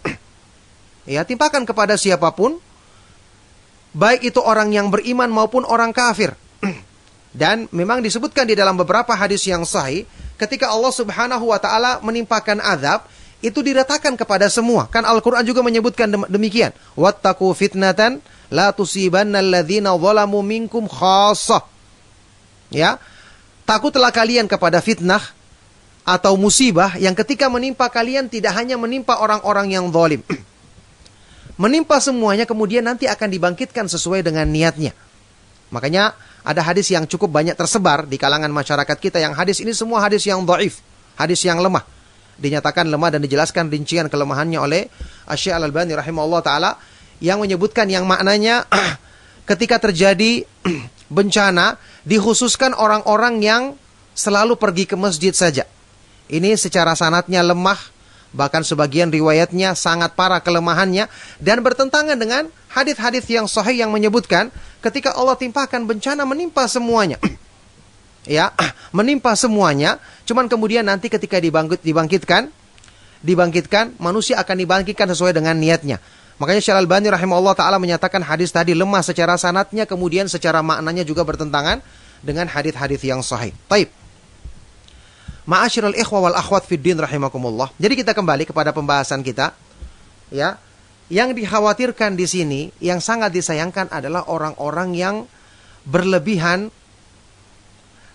Ya, timpakan kepada siapapun, baik itu orang yang beriman maupun orang kafir. Dan memang disebutkan di dalam beberapa hadis yang sahih, ketika Allah Subhanahu wa taala menimpakan azab, itu diratakan kepada semua. Kan Al-Qur'an juga menyebutkan demikian. Wattaqu fitnatan la tusibannal ladzina zalamu minkum khassah. Ya. Takutlah kalian kepada fitnah atau musibah yang ketika menimpa kalian tidak hanya menimpa orang-orang yang zalim. Menimpa semuanya, kemudian nanti akan dibangkitkan sesuai dengan niatnya. Makanya ada hadis yang cukup banyak tersebar di kalangan masyarakat kita, yang hadis ini semua hadis yang dhaif, hadis yang lemah. Dinyatakan lemah dan dijelaskan rincian kelemahannya oleh Asy-Syaikh Al-Albani rahimahullah ta'ala, yang menyebutkan yang maknanya ketika terjadi bencana, dikhususkan orang-orang yang selalu pergi ke masjid saja. Ini secara sanadnya lemah, bahkan sebagian riwayatnya sangat parah kelemahannya, dan bertentangan dengan hadis-hadis yang sahih yang menyebutkan ketika Allah timpakan bencana menimpa semuanya. Ya, menimpa semuanya, cuman kemudian nanti ketika dibangkitkan, manusia akan dibangkitkan sesuai dengan niatnya. Makanya Syekh Al-Albani rahimahullah ta'ala menyatakan hadis tadi lemah secara sanadnya, kemudian secara maknanya juga bertentangan dengan hadis-hadis yang sahih. Taib. Ma'asyiral ikhwa wal akhwat fid din rahimakumullah. Jadi kita kembali kepada pembahasan kita. Ya. Yang dikhawatirkan di sini, yang sangat disayangkan adalah orang-orang yang berlebihan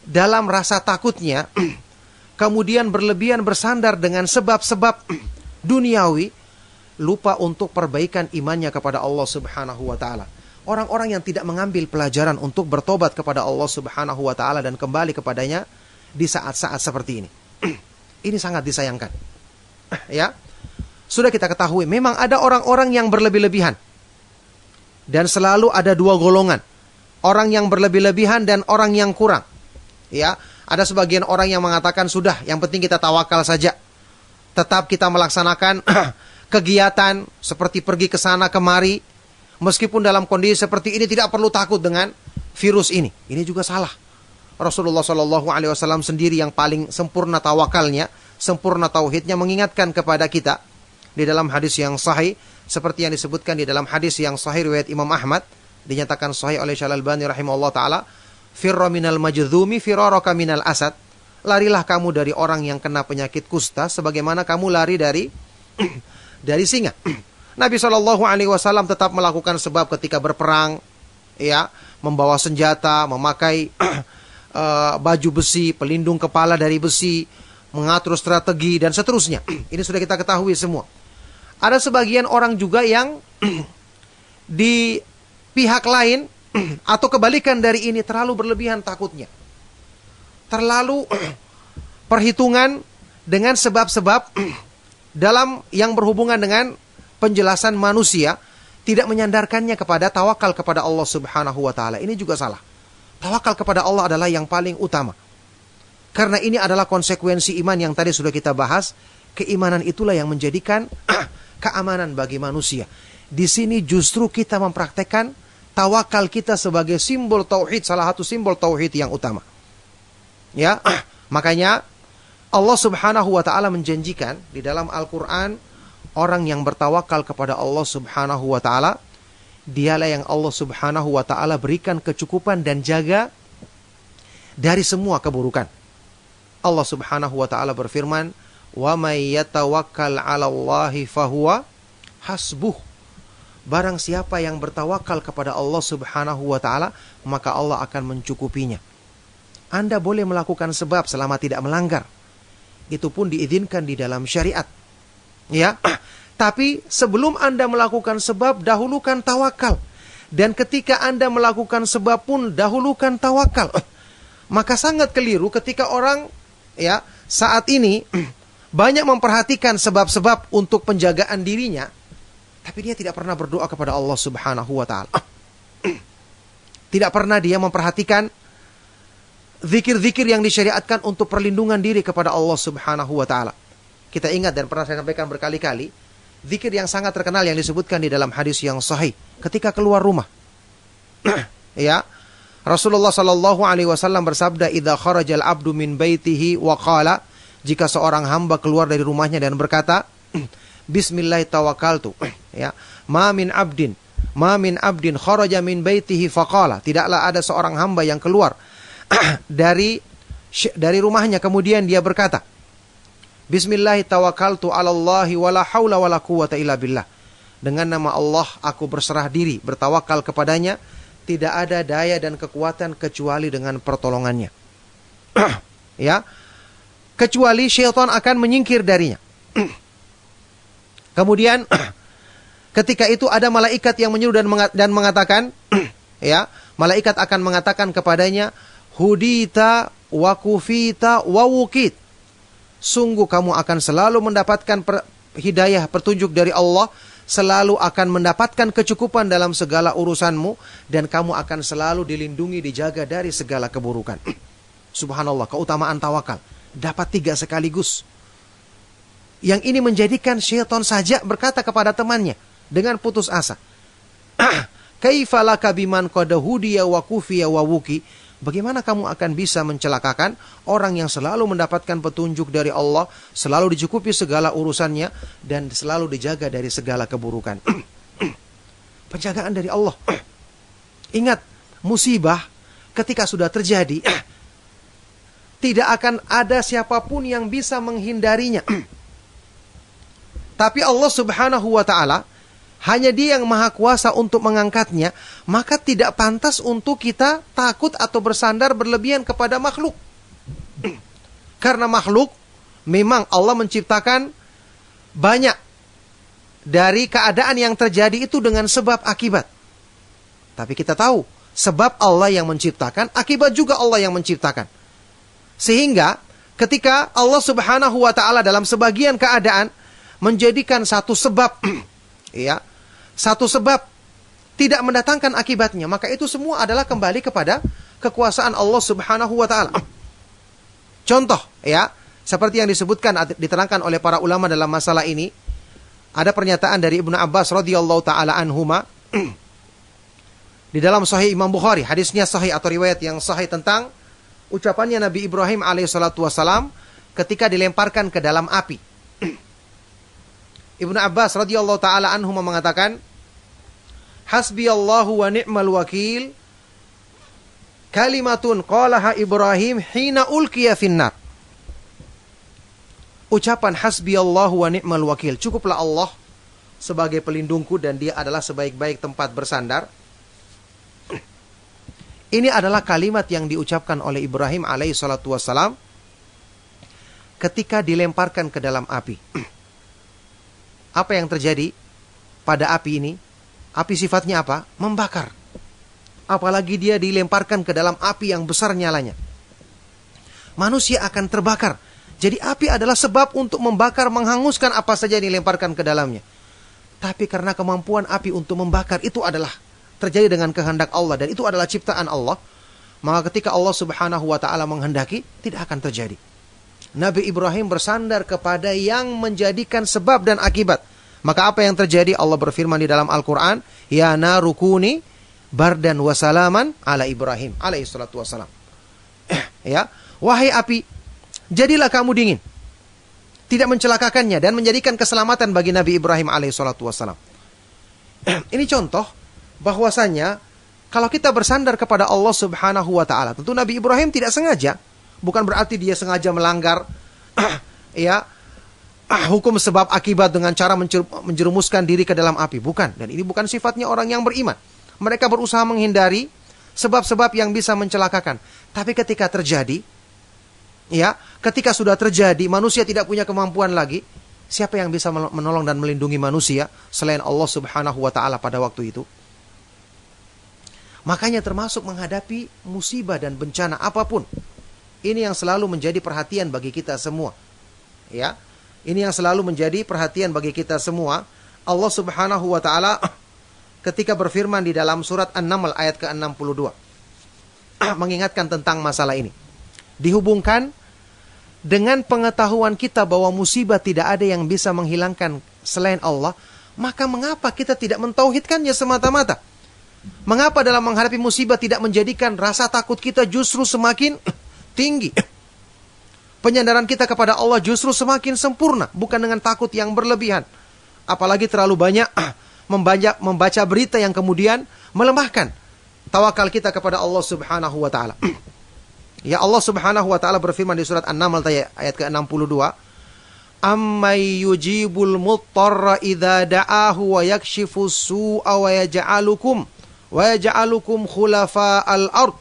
dalam rasa takutnya, kemudian berlebihan bersandar dengan sebab-sebab duniawi, lupa untuk perbaikan imannya kepada Allah Subhanahu wa taala. Orang-orang yang tidak mengambil pelajaran untuk bertobat kepada Allah Subhanahu wa taala dan kembali kepadanya di saat-saat seperti ini. Ini sangat disayangkan. Ya. Sudah kita ketahui memang ada orang-orang yang berlebih-lebihan. Dan selalu ada dua golongan. Orang yang berlebih-lebihan dan orang yang kurang. Ya, ada sebagian orang yang mengatakan sudah, yang penting kita tawakal saja. Tetap kita melaksanakan kegiatan seperti pergi ke sana kemari, meskipun dalam kondisi seperti ini tidak perlu takut dengan virus ini. Ini juga salah. Rasulullah SAW sendiri yang paling sempurna tawakalnya, sempurna tauhidnya, mengingatkan kepada kita di dalam hadis yang sahih, seperti yang disebutkan di dalam hadis yang sahih riwayat Imam Ahmad, dinyatakan sahih oleh Syekh Al-Albani rahimahullah ta'ala, firra minal majdhumi firaraka minal asad. Larilah kamu dari orang yang kena penyakit kusta sebagaimana kamu lari dari singa. Nabi SAW tetap melakukan sebab ketika berperang, ya, membawa senjata, memakai baju besi, pelindung kepala dari besi, mengatur strategi dan seterusnya. Ini sudah kita ketahui semua. Ada sebagian orang juga yang di pihak lain atau kebalikan dari ini, terlalu berlebihan takutnya. Terlalu perhitungan dengan sebab-sebab dalam yang berhubungan dengan penjelasan manusia, tidak menyandarkannya kepada tawakal kepada Allah Subhanahu wa taala. Ini juga salah. Tawakal kepada Allah adalah yang paling utama. Karena ini adalah konsekuensi iman yang tadi sudah kita bahas. Keimanan itulah yang menjadikan keamanan bagi manusia. Di sini justru kita mempraktekkan tawakal kita sebagai simbol tauhid, salah satu simbol tauhid yang utama. Ya, makanya Allah Subhanahu wa taala menjanjikan di dalam Al-Qur'an, orang yang bertawakal kepada Allah Subhanahu wa taala, dialah yang Allah Subhanahu wa taala berikan kecukupan dan jaga dari semua keburukan. Allah Subhanahu wa taala berfirman, "Wa may yatawakkal 'alallahi fahuwa hasbuh." Barang siapa yang bertawakal kepada Allah Subhanahu wa taala, maka Allah akan mencukupinya. Anda boleh melakukan sebab selama tidak melanggar. Itu pun diizinkan di dalam syariat. Ya. Tapi sebelum Anda melakukan sebab, dahulukan tawakal. Dan ketika Anda melakukan sebab pun, dahulukan tawakal. Maka sangat keliru ketika orang, ya, saat ini banyak memperhatikan sebab-sebab untuk penjagaan dirinya, tapi dia tidak pernah berdoa kepada Allah Subhanahu wa taala. Tidak pernah dia memperhatikan zikir-zikir yang disyariatkan untuk perlindungan diri kepada Allah Subhanahu wa taala. Kita ingat dan pernah saya sampaikan berkali-kali, zikir yang sangat terkenal yang disebutkan di dalam hadis yang sahih ketika keluar rumah. Ya, Rasulullah sallallahu alaihi wasallam bersabda, "Idza kharajal abdu min baitihi wa qala," jika seorang hamba keluar dari rumahnya dan berkata, bismillah tawakkaltu. Ya, ma min abdin kharaja min baitihi faqala, tidaklah ada seorang hamba yang keluar dari rumahnya kemudian dia berkata, bismillah tawakkaltu 'alallahi wala haula wala quwwata illa billah. Dengan nama Allah aku berserah diri, bertawakal kepadanya, tidak ada daya dan kekuatan kecuali dengan pertolongannya. Ya, kecuali syaitan akan menyingkir darinya. Kemudian ketika itu ada malaikat yang menyuruh dan mengatakan, ya, malaikat akan mengatakan kepadanya, hudita wa kufita wa wukit. Sungguh kamu akan selalu mendapatkan hidayah, petunjuk dari Allah, selalu akan mendapatkan kecukupan dalam segala urusanmu, dan kamu akan selalu dilindungi, dijaga dari segala keburukan. Subhanallah, keutamaan tawakal. Dapat 3 sekaligus. Yang ini menjadikan syaitan saja berkata kepada temannya dengan putus asa, kaifa laka biman qad hudiya wa kufiya wa wuki. Bagaimana kamu akan bisa mencelakakan orang yang selalu mendapatkan petunjuk dari Allah, selalu dicukupi segala urusannya, dan selalu dijaga dari segala keburukan. Penjagaan dari Allah. Ingat, musibah ketika sudah terjadi, tidak akan ada siapapun yang bisa menghindarinya. Tapi Allah Subhanahu wa ta'ala, hanya Dia yang maha kuasa untuk mengangkatnya, maka tidak pantas untuk kita takut atau bersandar berlebihan kepada makhluk. Karena makhluk, memang Allah menciptakan banyak dari keadaan yang terjadi itu dengan sebab akibat. Tapi kita tahu, sebab Allah yang menciptakan, akibat juga Allah yang menciptakan. Sehingga ketika Allah Subhanahu wa ta'ala dalam sebagian keadaan menjadikan satu sebab, ya, satu sebab tidak mendatangkan akibatnya, maka itu semua adalah kembali kepada kekuasaan Allah Subhanahu wa ta'ala. Contoh, ya, seperti yang disebutkan, diterangkan oleh para ulama dalam masalah ini, ada pernyataan dari Ibnu Abbas radhiyallahu ta'ala anhuma di dalam Sahih Imam Bukhari, hadisnya sahih atau riwayat yang sahih tentang ucapannya Nabi Ibrahim alaihissalatu wassalam ketika dilemparkan ke dalam api. Ibnu Abbas radhiyallahu ta'ala anhuma mengatakan, hasbiyallahu wa ni'mal wakil, kalimatun qalaha Ibrahim hina ulqiya finnar. Ucapan hasbiyallahu wa ni'mal wakil, cukuplah Allah sebagai pelindungku dan Dia adalah sebaik-baik tempat bersandar. Ini adalah kalimat yang diucapkan oleh Ibrahim alaihissalatu wassalam ketika dilemparkan ke dalam api. Apa yang terjadi pada api ini? Api sifatnya apa? Membakar. Apalagi dia dilemparkan ke dalam api yang besar nyalanya. Manusia akan terbakar. Jadi api adalah sebab untuk membakar, menghanguskan apa saja yang dilemparkan ke dalamnya. Tapi karena kemampuan api untuk membakar itu adalah terjadi dengan kehendak Allah, dan itu adalah ciptaan Allah, maka ketika Allah Subhanahu wa ta'ala menghendaki, tidak akan terjadi. Nabi Ibrahim bersandar kepada yang menjadikan sebab dan akibat. Maka apa yang terjadi? Allah berfirman di dalam Al-Quran, ya narukuni bardan wasalaman ala Ibrahim alaihissalatu wassalam. Ya, wahai api, jadilah kamu dingin, tidak mencelakakannya, dan menjadikan keselamatan bagi Nabi Ibrahim alaihissalatu wassalam. Ini contoh bahwasanya kalau kita bersandar kepada Allah Subhanahu wa ta'ala, tentu Nabi Ibrahim tidak sengaja. Bukan berarti dia sengaja melanggar ya, hukum sebab akibat dengan cara menjerumuskan diri ke dalam api. Bukan. Dan ini bukan sifatnya orang yang beriman. Mereka berusaha menghindari sebab-sebab yang bisa mencelakakan. Tapi ketika terjadi, ya, ketika sudah terjadi, manusia tidak punya kemampuan lagi. Siapa yang bisa menolong dan melindungi manusia selain Allah Subhanahu wa ta'ala pada waktu itu? Makanya termasuk menghadapi musibah dan bencana apapun, ini yang selalu menjadi perhatian bagi kita semua. Ya, ini yang selalu menjadi perhatian bagi kita semua. Allah Subhanahu wa ta'ala ketika berfirman di dalam surat An-Naml ayat ke-62 mengingatkan tentang masalah ini. Dihubungkan dengan pengetahuan kita bahwa musibah tidak ada yang bisa menghilangkan selain Allah, maka mengapa kita tidak mentauhidkannya semata-mata? Mengapa dalam menghadapi musibah tidak menjadikan rasa takut kita justru semakin tinggi? Penyandaran kita kepada Allah justru semakin sempurna, bukan dengan takut yang berlebihan. apalagi terlalu banyak membaca berita yang kemudian melemahkan tawakal kita kepada Allah Subhanahu wa taala. Ya, Allah Subhanahu wa taala berfirman di surat An-Naml ayat ke-62, "Ammay yujibul muttarra idza da'ahu wa yakshifus su'a wa yaj'alukum khulafa'al ard.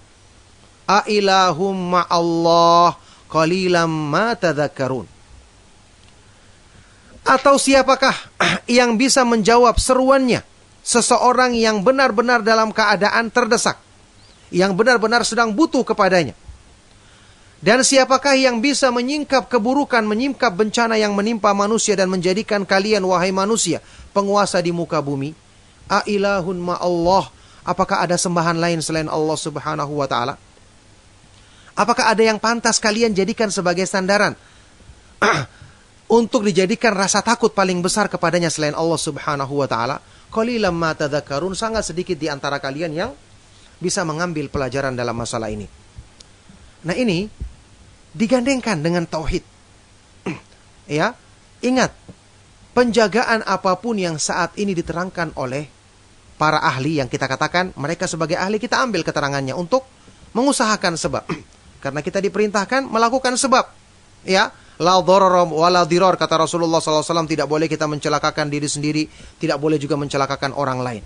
A ilahum ma'allah qalilan ma tadhakkarun." Atau siapakah yang bisa menjawab seruannya seseorang yang benar-benar dalam keadaan terdesak, yang benar-benar sedang butuh kepadanya? Dan siapakah yang bisa menyingkap keburukan, menyingkap bencana yang menimpa manusia dan menjadikan kalian, wahai manusia, penguasa di muka bumi? A ilahun ma'allah. Apakah ada sembahan lain selain Allah Subhanahu wa ta'ala? Apakah ada yang pantas kalian jadikan sebagai sandaran untuk dijadikan rasa takut paling besar kepadanya selain Allah Subhanahu wa ta'ala? Qalilan ma tadhakkarun. Sangat sedikit di antara kalian yang bisa mengambil pelajaran dalam masalah ini. Nah, ini digandengkan dengan tauhid. Ya, ingat, penjagaan apapun yang saat ini diterangkan oleh para ahli, yang kita katakan mereka sebagai ahli, kita ambil keterangannya untuk mengusahakan sebab. Karena kita diperintahkan melakukan sebab. Ya, la dharara wa la dirar, kata Rasulullah SAW, tidak boleh kita mencelakakan diri sendiri, tidak boleh juga mencelakakan orang lain.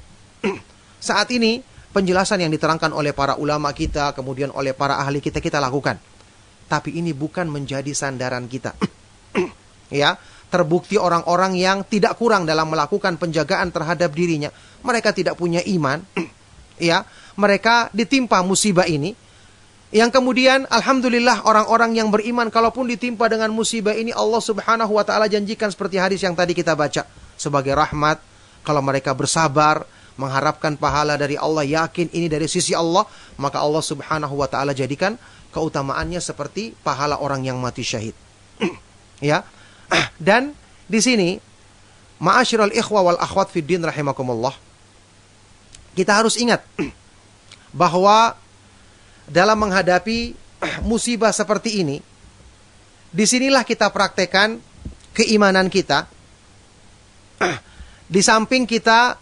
Saat ini penjelasan yang diterangkan oleh para ulama kita, kemudian oleh para ahli kita, kita lakukan. Tapi ini bukan menjadi sandaran kita. Ya, terbukti orang-orang yang tidak kurang dalam melakukan penjagaan terhadap dirinya. Mereka tidak punya iman. Ya, mereka ditimpa musibah ini. Yang kemudian, alhamdulillah, orang-orang yang beriman, kalaupun ditimpa dengan musibah ini, Allah Subhanahu wa ta'ala janjikan seperti hadis yang tadi kita baca, sebagai rahmat. Kalau mereka bersabar, mengharapkan pahala dari Allah, yakin ini dari sisi Allah, maka Allah Subhanahu wa ta'ala jadikan keutamaannya seperti pahala orang yang mati syahid. Ya. Dan di sini, ma'asyiral ikhwa wal akhwat fid din rahimakumullah, kita harus ingat bahwa dalam menghadapi musibah seperti ini, disinilah kita praktekkan keimanan kita. Di samping kita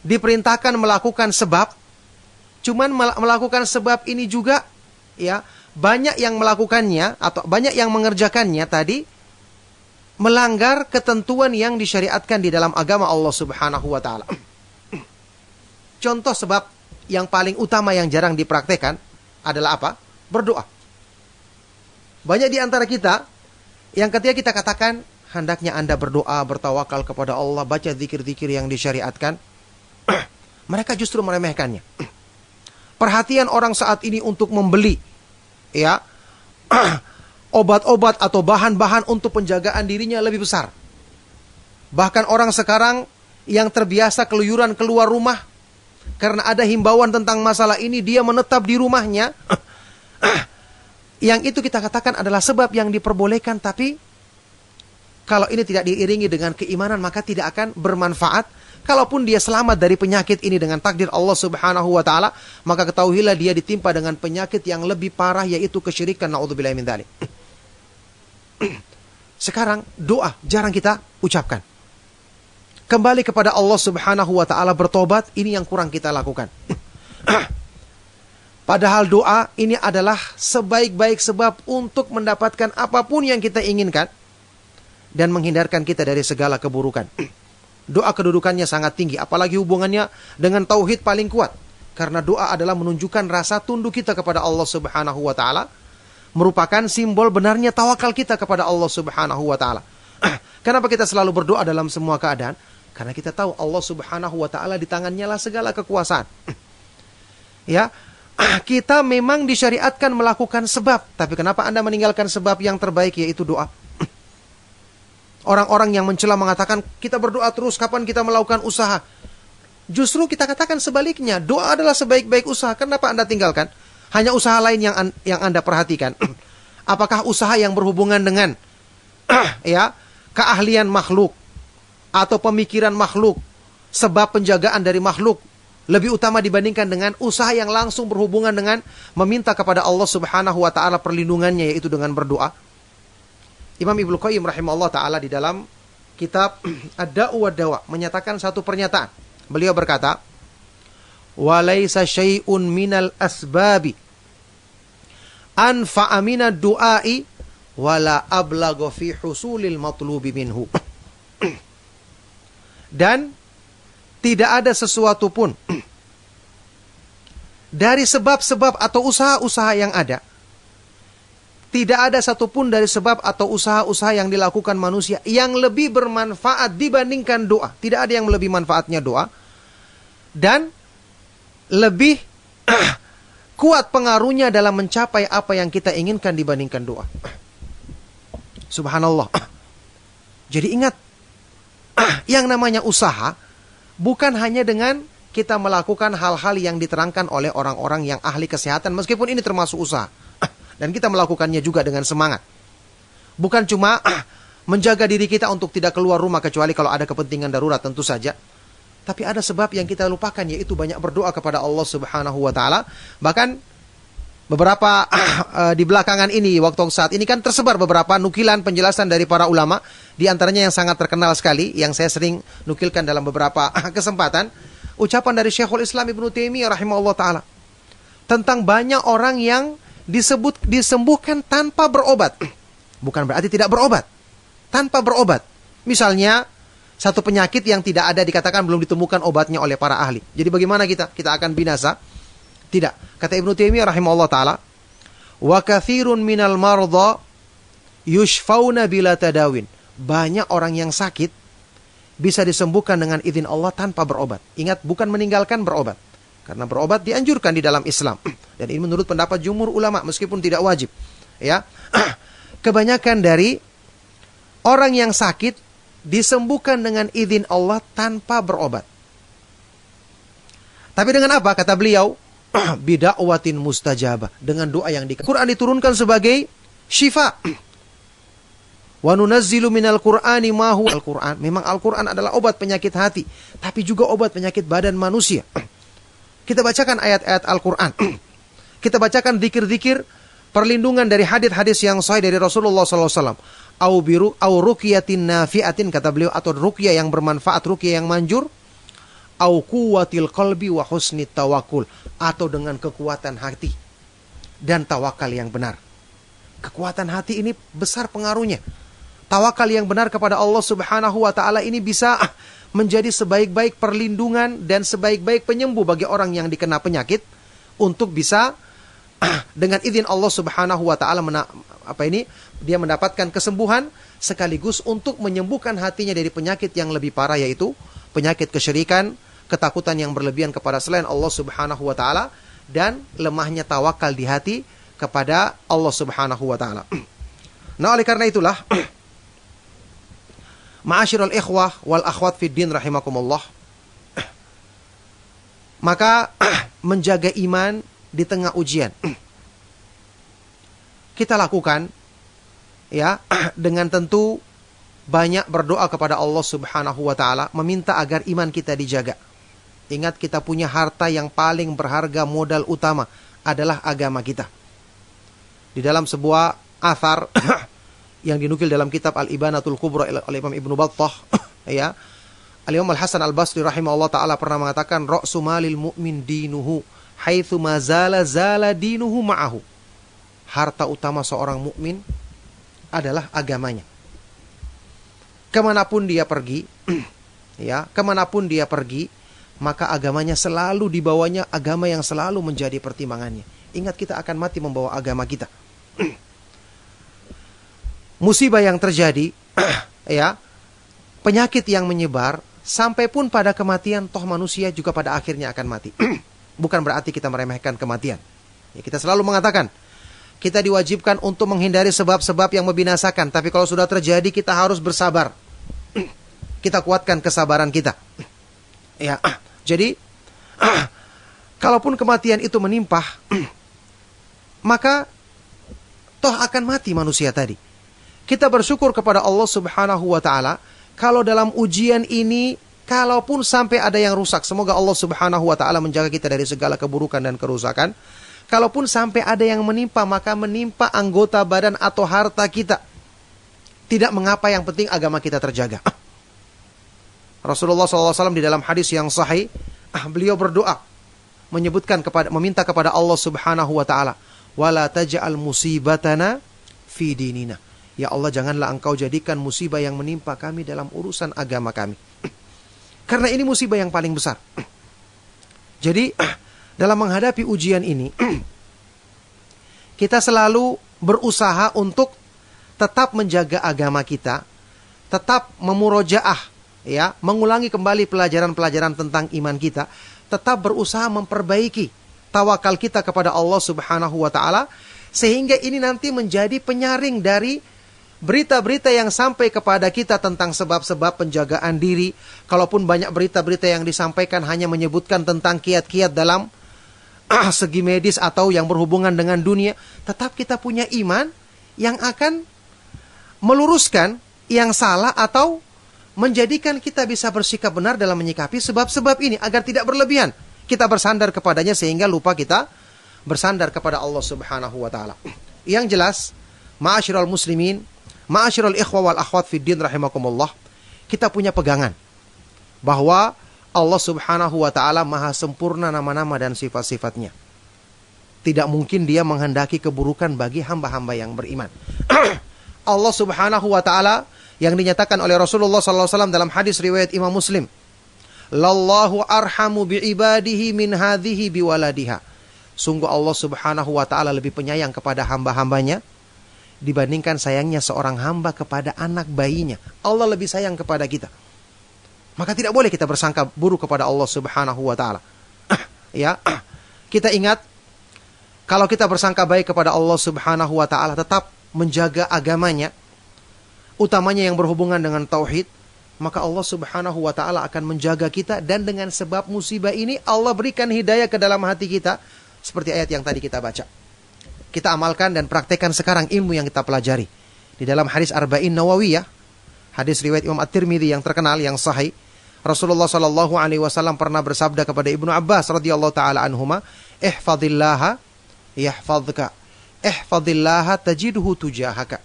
diperintahkan melakukan sebab, cuman melakukan sebab ini juga, ya, banyak yang melakukannya atau banyak yang mengerjakannya tadi melanggar ketentuan yang disyariatkan di dalam agama Allah Subhanahu wa ta'ala. Contoh sebab yang paling utama yang jarang dipraktekkan adalah apa? Berdoa. Banyak di antara kita yang ketika kita katakan hendaknya Anda berdoa, bertawakal kepada Allah, baca zikir-zikir yang disyariatkan, mereka justru meremehkannya. Perhatian orang saat ini untuk membeli, ya, obat-obat atau bahan-bahan untuk penjagaan dirinya lebih besar. Bahkan orang sekarang yang terbiasa keluyuran keluar rumah, karena ada himbauan tentang masalah ini, dia menetap di rumahnya. Yang itu kita katakan adalah sebab yang diperbolehkan, tapi kalau ini tidak diiringi dengan keimanan, maka tidak akan bermanfaat. Kalaupun dia selamat dari penyakit ini dengan takdir Allah Subhanahu wa ta'ala, maka ketahuilah dia ditimpa dengan penyakit yang lebih parah, yaitu kesyirikan. Na'udzubillahi min dzalik. Sekarang doa jarang kita ucapkan. Kembali kepada Allah Subhanahu wa ta'ala, bertobat, ini yang kurang kita lakukan. Padahal doa ini adalah sebaik-baik sebab untuk mendapatkan apapun yang kita inginkan dan menghindarkan kita dari segala keburukan. Doa kedudukannya sangat tinggi, apalagi hubungannya dengan tauhid paling kuat. Karena doa adalah menunjukkan rasa tunduk kita kepada Allah Subhanahu wa ta'ala, merupakan simbol benarnya tawakal kita kepada Allah Subhanahu wa ta'ala. Kenapa kita selalu berdoa dalam semua keadaan? Karena kita tahu Allah Subhanahu wa ta'ala di tangannya lah segala kekuasaan. Ya, kita memang disyariatkan melakukan sebab, tapi kenapa Anda meninggalkan sebab yang terbaik, yaitu doa? Orang-orang yang mencela mengatakan kita berdoa terus, kapan kita melakukan usaha? Justru kita katakan sebaliknya, doa adalah sebaik-baik usaha. Kenapa Anda tinggalkan? Hanya usaha lain yang Anda perhatikan. Apakah usaha yang berhubungan dengan ya, keahlian makhluk atau pemikiran makhluk, sebab penjagaan dari makhluk lebih utama dibandingkan dengan usaha yang langsung berhubungan dengan meminta kepada Allah Subhanahu wa ta'ala perlindungannya, yaitu dengan berdoa? Imam Ibnu Qayyim rahimahullah ta'ala di dalam kitab Ad-Da'u wad-Dawa menyatakan satu pernyataan. Beliau berkata, "Walaysa syai'un minal asbabi anfa'a minad du'ai wala ablagha fi husulil matlubi minhu." Dan tidak ada sesuatu pun dari sebab-sebab atau usaha-usaha yang ada, tidak ada satupun dari sebab atau usaha-usaha yang dilakukan manusia yang lebih bermanfaat dibandingkan doa. Tidak ada yang lebih manfaatnya doa. Dan lebih kuat pengaruhnya dalam mencapai apa yang kita inginkan dibandingkan doa. Subhanallah. Jadi ingat, yang namanya usaha bukan hanya dengan kita melakukan hal-hal yang diterangkan oleh orang-orang yang ahli kesehatan, meskipun ini termasuk usaha. Dan kita melakukannya juga dengan semangat. Bukan cuma menjaga diri kita untuk tidak keluar rumah kecuali kalau ada kepentingan darurat tentu saja. Tapi ada sebab yang kita lupakan, yaitu banyak berdoa kepada Allah Subhanahu wa taala. Bahkan beberapa di belakangan ini, waktu saat ini kan tersebar beberapa nukilan penjelasan dari para ulama, di antaranya yang sangat terkenal sekali yang saya sering nukilkan dalam beberapa kesempatan, ucapan dari Syekhul Islam Ibnu Taimiyah rahimahullah taala tentang banyak orang yang disembuhkan tanpa berobat. Bukan berarti tidak berobat. Tanpa berobat. Misalnya, satu penyakit yang tidak ada, dikatakan belum ditemukan obatnya oleh para ahli. Jadi bagaimana kita? Kita akan binasa? Tidak. Kata Ibnu Taimiyah rahimahullah ta'ala, "Wa katsirun minal mardha yushfauna bila tadawin." Banyak orang yang sakit bisa disembuhkan dengan izin Allah tanpa berobat. Ingat, bukan meninggalkan berobat. Karena berobat dianjurkan di dalam Islam. Dan ini menurut pendapat jumhur ulama, meskipun tidak wajib. Ya, kebanyakan dari orang yang sakit disembuhkan dengan izin Allah tanpa berobat. Tapi dengan apa? Kata beliau, bida'watin mustajabah. Dengan doa yang Quran diturunkan sebagai syifa. Wa nunazzilu minal Qur'ani ma huwa al-Qur'an. Memang Al-Qur'an adalah obat penyakit hati, tapi juga obat penyakit badan manusia. Kita bacakan ayat-ayat Al-Quran. Kita bacakan zikir-zikir perlindungan dari hadis-hadis yang sahih dari Rasulullah SAW. Au ruqyatin nafi'atin, kata beliau, atau ruqyah yang bermanfaat, ruqyah yang manjur. Au quwwatil qalbi wa husnit tawakul, atau dengan kekuatan hati dan tawakal yang benar. Kekuatan hati ini besar pengaruhnya. Tawakal yang benar kepada Allah Subhanahu wa taala ini bisa menjadi sebaik-baik perlindungan dan sebaik-baik penyembuh bagi orang yang dikena penyakit, untuk bisa dengan izin Allah Subhanahu wa taala dia mendapatkan kesembuhan, sekaligus untuk menyembuhkan hatinya dari penyakit yang lebih parah, yaitu penyakit kesyirikan, ketakutan yang berlebihan kepada selain Allah Subhanahu wa taala, dan lemahnya tawakal di hati kepada Allah Subhanahu wa taala. Nah, oleh karena itulah, ma'asyiral ikhwah wal akhwat fid din rahimakumullah, maka menjaga iman di tengah ujian kita lakukan ya dengan tentu banyak berdoa kepada Allah Subhanahu wa taala, meminta agar iman kita dijaga. Ingat, kita punya harta yang paling berharga, modal utama adalah agama kita. Di dalam sebuah athar yang dinukil dalam kitab Al-Ibanatul Kubra oleh Imam Ibnu Battah, ya, Al-Imam Al-Hasan Al-Basri rahimahullah ta'ala pernah mengatakan, "Ra'su malil mu'min dinuhu, haitsu ma zala dinuhu ma'ahu." Harta utama seorang mukmin adalah agamanya. Kemanapun dia pergi, ya, kemanapun dia pergi, maka agamanya selalu dibawanya, agama yang selalu menjadi pertimbangannya. Ingat, kita akan mati membawa agama kita. Musibah yang terjadi, ya, penyakit yang menyebar, sampai pun pada kematian, toh manusia juga pada akhirnya akan mati. Bukan berarti kita meremehkan kematian. Ya, kita selalu mengatakan, kita diwajibkan untuk menghindari sebab-sebab yang membinasakan. Tapi kalau sudah terjadi, kita harus bersabar. Kita kuatkan kesabaran kita. Ya, jadi, kalaupun kematian itu menimpa, maka toh akan mati manusia tadi. Kita bersyukur kepada Allah Subhanahu wa ta'ala, kalau dalam ujian ini, kalaupun sampai ada yang rusak, semoga Allah Subhanahu wa ta'ala menjaga kita dari segala keburukan dan kerusakan. Kalaupun sampai ada yang menimpa, maka menimpa anggota badan atau harta kita. Tidak mengapa, yang penting agama kita terjaga. Rasulullah SAW di dalam hadis yang sahih, beliau berdoa, meminta kepada Allah Subhanahu wa taala, "Wala taj'al musibatana fi dinina." Ya Allah, janganlah Engkau jadikan musibah yang menimpa kami dalam urusan agama kami. Karena ini musibah yang paling besar. Jadi, dalam menghadapi ujian ini, kita selalu berusaha untuk tetap menjaga agama kita, tetap memurojaah, ya, mengulangi kembali pelajaran-pelajaran tentang iman kita, tetap berusaha memperbaiki tawakal kita kepada Allah Subhanahu wa taala, sehingga ini nanti menjadi penyaring dari berita-berita yang sampai kepada kita tentang sebab-sebab penjagaan diri. Kalaupun banyak berita-berita yang disampaikan hanya menyebutkan tentang kiat-kiat dalam segi medis atau yang berhubungan dengan dunia, tetap kita punya iman yang akan meluruskan yang salah atau menjadikan kita bisa bersikap benar dalam menyikapi sebab-sebab ini agar tidak berlebihan. Kita bersandar kepadanya sehingga lupa kita bersandar kepada Allah Subhanahu wa taala. Yang jelas, ma'asyiral muslimin, ma'asyiral ikhwa wal akhwat fid din rahimakumullah, kita punya pegangan bahwa Allah Subhanahu wa taala maha sempurna nama-nama dan sifat-sifatnya. Tidak mungkin dia menghendaki keburukan bagi hamba-hamba yang beriman. Allah Subhanahu wa taala yang dinyatakan oleh Rasulullah SAW dalam hadis riwayat Imam Muslim, "Lallahu arhamu bi'ibadihi min hadhihi biwaladiha." Sungguh Allah Subhanahu wa taala lebih penyayang kepada hamba-hambanya dibandingkan sayangnya seorang hamba kepada anak bayinya. Allah lebih sayang kepada kita. Maka tidak boleh kita bersangka buruk kepada Allah Subhanahu wa taala. Ya, kita ingat, kalau kita bersangka baik kepada Allah Subhanahu wa taala, tetap menjaga agamanya, utamanya yang berhubungan dengan tauhid, maka Allah Subhanahu wa taala akan menjaga kita, dan dengan sebab musibah ini Allah berikan hidayah ke dalam hati kita, seperti ayat yang tadi kita baca. Kita amalkan dan praktekkan sekarang ilmu yang kita pelajari. Di dalam hadis Arba'in Nawawiyah, hadis riwayat Imam At-Tirmidzi yang terkenal, yang sahih, Rasulullah sallallahu alaihi wasallam pernah bersabda kepada Ibnu Abbas radhiyallahu taala anhuma, "Ihfadzillaha yahfadzka, ihfadzillaha tajidhu tujahaka."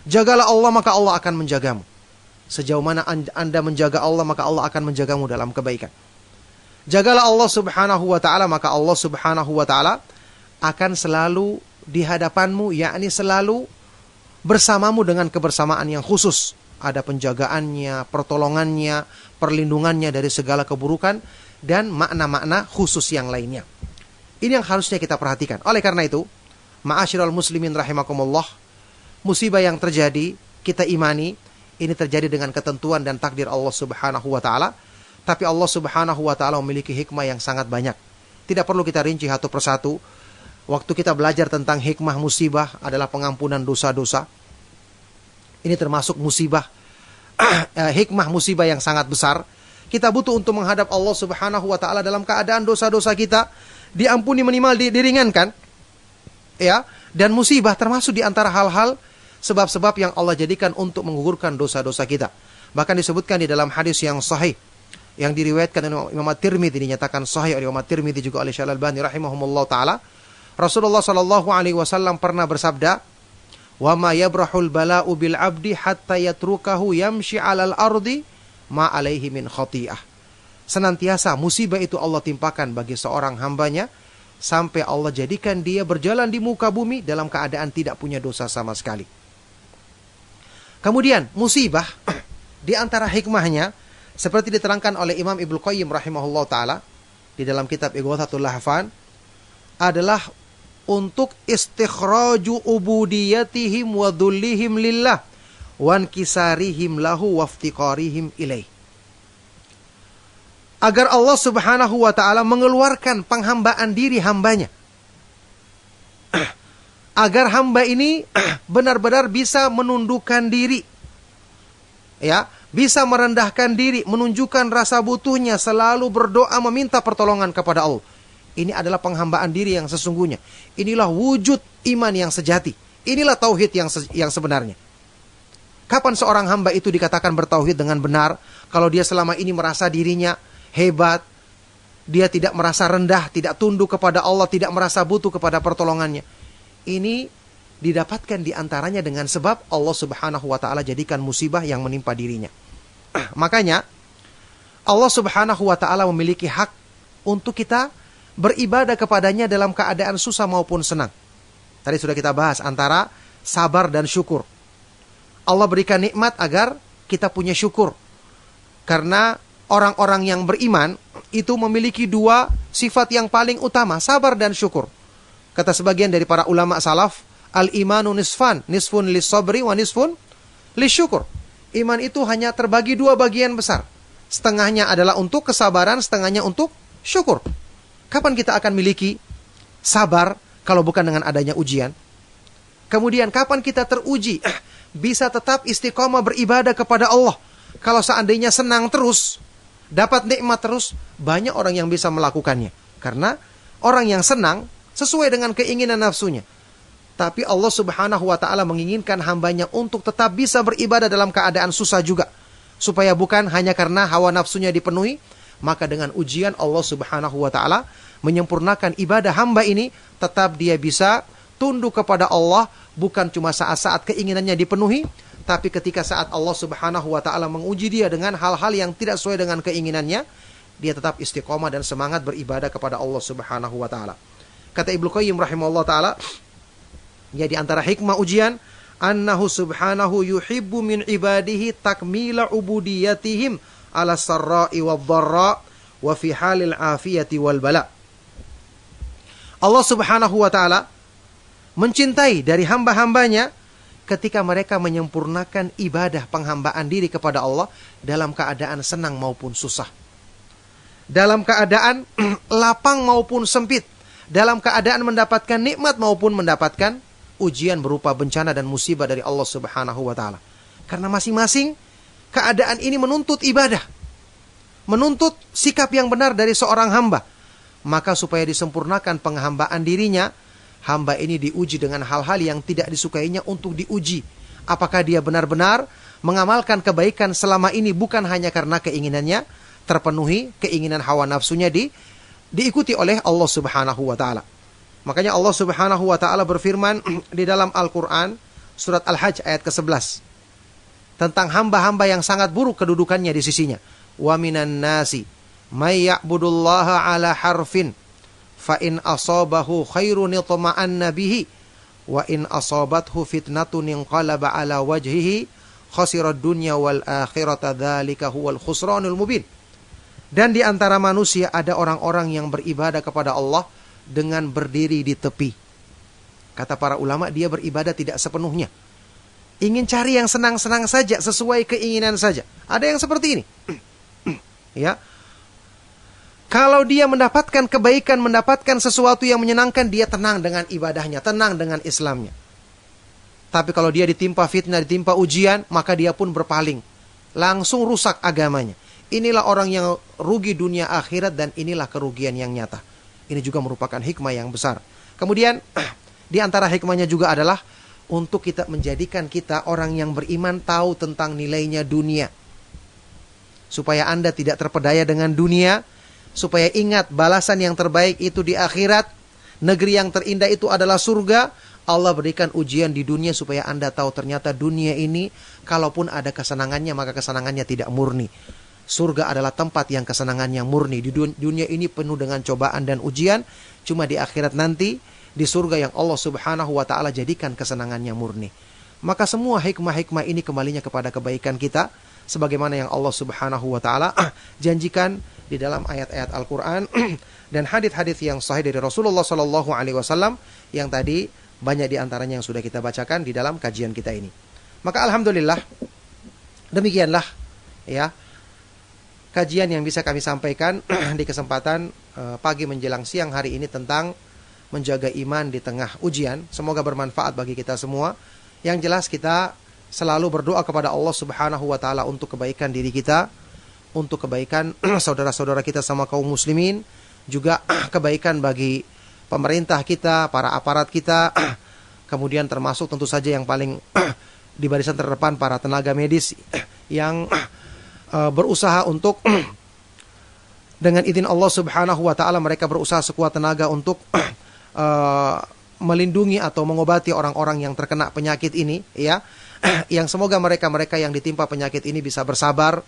Jagalah Allah, maka Allah akan menjagamu. Sejauh mana Anda menjaga Allah, maka Allah akan menjagamu dalam kebaikan. Jagalah Allah Subhanahu wa taala, maka Allah Subhanahu wa taala akan selalu di hadapanmu, yakni selalu bersamamu dengan kebersamaan yang khusus. Ada penjagaannya, pertolongannya, perlindungannya dari segala keburukan, dan makna-makna khusus yang lainnya. Ini yang harusnya kita perhatikan. Oleh karena itu, ma'asyiral muslimin rahimakumullah, musibah yang terjadi, kita imani, ini terjadi dengan ketentuan dan takdir Allah Subhanahu wa taala. Tapi Allah Subhanahu wa taala memiliki hikmah yang sangat banyak. Tidak perlu kita rinci satu persatu. Waktu kita belajar tentang hikmah musibah adalah pengampunan dosa-dosa. Ini termasuk musibah, hikmah musibah yang sangat besar. Kita butuh untuk menghadap Allah Subhanahu wa taala dalam keadaan dosa-dosa kita diampuni, minimal diringankan. Ya, dan musibah termasuk di antara hal-hal sebab-sebab yang Allah jadikan untuk menggugurkan dosa-dosa kita. Bahkan disebutkan di dalam hadis yang sahih yang diriwayatkan oleh Imam At-Tirmidzi, dinyatakan sahih oleh Imam At-Tirmidzi juga oleh Syekh Al-Albani rahimahumullah taala. Rasulullah sallallahu alaihi wasallam pernah bersabda, "Wa ma yabrahul bala'u bil 'abdi hatta yatrukahu yamshi 'alal ardi ma 'alaihi min khati'ah." Senantiasa musibah itu Allah timpakan bagi seorang hambanya sampai Allah jadikan dia berjalan di muka bumi dalam keadaan tidak punya dosa sama sekali. Kemudian musibah di antara hikmahnya seperti diterangkan oleh Imam Ibnu Qayyim rahimahullah taala di dalam kitab Ighathatul Lahfan adalah untuk istikhraju ubudiyatihim wa dhullihim lillah wa inkisarihim lahu wa iftiqarihim ilaih. Agar Allah Subhanahu wa taala mengeluarkan penghambaan diri hambanya. Agar hamba ini benar-benar bisa menundukkan diri. Ya, bisa merendahkan diri, menunjukkan rasa butuhnya, selalu berdoa meminta pertolongan kepada Allah. Ini adalah penghambaan diri yang sesungguhnya. Inilah wujud iman yang sejati. Inilah tauhid yang sebenarnya. Kapan seorang hamba itu dikatakan bertauhid dengan benar? Kalau dia selama ini merasa dirinya hebat, dia tidak merasa rendah, tidak tunduk kepada Allah, tidak merasa butuh kepada pertolongannya. Ini didapatkan diantaranya dengan sebab Allah Subhanahu wa ta'ala jadikan musibah yang menimpa dirinya. Makanya Allah Subhanahu wa ta'ala memiliki hak untuk kita beribadah kepadanya dalam keadaan susah maupun senang. Tadi sudah kita bahas antara sabar dan syukur. Allah berikan nikmat agar kita punya syukur. Karena orang-orang yang beriman itu memiliki dua sifat yang paling utama, sabar dan syukur. Kata sebagian dari para ulama salaf, al-imanu nisfan, nisfun lis-sabri wa nisfun lis-syukur. Iman itu hanya terbagi dua bagian besar. Setengahnya adalah untuk kesabaran, setengahnya untuk syukur. Kapan kita akan miliki sabar kalau bukan dengan adanya ujian? Kemudian kapan kita teruji bisa tetap istiqomah beribadah kepada Allah? Kalau seandainya senang terus, dapat nikmat terus, banyak orang yang bisa melakukannya. Karena orang yang senang sesuai dengan keinginan nafsunya. Tapi Allah Subhanahu wa ta'ala menginginkan hambanya untuk tetap bisa beribadah dalam keadaan susah juga. Supaya bukan hanya karena hawa nafsunya dipenuhi, maka dengan ujian Allah Subhanahu wa ta'ala menyempurnakan ibadah hamba ini, tetap dia bisa tunduk kepada Allah, bukan cuma saat-saat keinginannya dipenuhi, tapi ketika saat Allah Subhanahu wa ta'ala menguji dia dengan hal-hal yang tidak sesuai dengan keinginannya, dia tetap istiqomah dan semangat beribadah kepada Allah Subhanahu wa ta'ala. Kata Ibnu Qayyim rahimahullah ta'ala, ya di antara hikmah ujian, annahu subhanahu yuhibbu min ibadihi takmila ubudiyatihim ala sarra'i wal dharra wa fi halil afiyati wal bala. Allah Subhanahu wa ta'ala mencintai dari hamba-hambanya ketika mereka menyempurnakan ibadah penghambaan diri kepada Allah dalam keadaan senang maupun susah. Dalam keadaan lapang maupun sempit. Dalam keadaan mendapatkan nikmat maupun mendapatkan ujian berupa bencana dan musibah dari Allah Subhanahu wa ta'ala. Karena masing-masing keadaan ini menuntut ibadah. Menuntut sikap yang benar dari seorang hamba. Maka supaya disempurnakan penghambaan dirinya, hamba ini diuji dengan hal-hal yang tidak disukainya untuk diuji. Apakah dia benar-benar mengamalkan kebaikan selama ini bukan hanya karena keinginannya terpenuhi, keinginan hawa nafsunya diikuti oleh Allah Subhanahu wa ta'ala. Makanya Allah Subhanahu wa ta'ala berfirman di dalam Al-Quran, surat Al-Hajj ayat ke-11. Tentang hamba-hamba yang sangat buruk kedudukannya di sisinya. Wa minan nasi may ya'budullaha ala harfin fa in asabahu khairun itma'anna bihi wa in asabathu fitnatun inqalaba ala wajhihi khasirad dunya wal akhirata dzalika huwal khusranul mubin. Dan di antara manusia ada orang-orang yang beribadah kepada Allah dengan berdiri di tepi. Kata para ulama, dia beribadah tidak sepenuhnya. Ingin cari yang senang-senang saja, sesuai keinginan saja. Ada yang seperti ini. Ya. Kalau dia mendapatkan kebaikan, mendapatkan sesuatu yang menyenangkan, dia tenang dengan ibadahnya, tenang dengan Islamnya. Tapi kalau dia ditimpa fitnah, ditimpa ujian, maka dia pun berpaling. Langsung rusak agamanya. Inilah orang yang rugi dunia akhirat dan inilah kerugian yang nyata. Ini juga merupakan hikmah yang besar. Kemudian di antara hikmahnya juga adalah untuk kita menjadikan kita orang yang beriman tahu tentang nilainya dunia. Supaya Anda tidak terpedaya dengan dunia, supaya ingat balasan yang terbaik itu di akhirat, negeri yang terindah itu adalah surga. Allah berikan ujian di dunia supaya Anda tahu ternyata dunia ini kalaupun ada kesenangannya maka kesenangannya tidak murni. Surga adalah tempat yang kesenangannya murni. Di dunia ini penuh dengan cobaan dan ujian. Cuma di akhirat nanti, di surga yang Allah Subhanahu wa ta'ala jadikan kesenangannya murni. Maka semua hikmah-hikmah ini kembalinya kepada kebaikan kita. Sebagaimana yang Allah Subhanahu wa ta'ala janjikan di dalam ayat-ayat Al-Quran. Dan hadits-hadits yang sahih dari Rasulullah SAW. Yang tadi banyak di antaranya yang sudah kita bacakan di dalam kajian kita ini. Maka Alhamdulillah, demikianlah ya kajian yang bisa kami sampaikan di kesempatan pagi menjelang siang hari ini tentang menjaga iman di tengah ujian. Semoga bermanfaat bagi kita semua. Yang jelas kita selalu berdoa kepada Allah Subhanahu wa ta'ala untuk kebaikan diri kita, untuk kebaikan saudara-saudara kita sama kaum muslimin, juga kebaikan bagi pemerintah kita, para aparat kita, kemudian termasuk tentu saja yang paling di barisan terdepan para tenaga medis yang berusaha untuk dengan izin Allah Subhanahu wa ta'ala mereka berusaha sekuat tenaga untuk melindungi atau mengobati orang-orang yang terkena penyakit ini ya. Yang semoga mereka yang ditimpa penyakit ini bisa bersabar,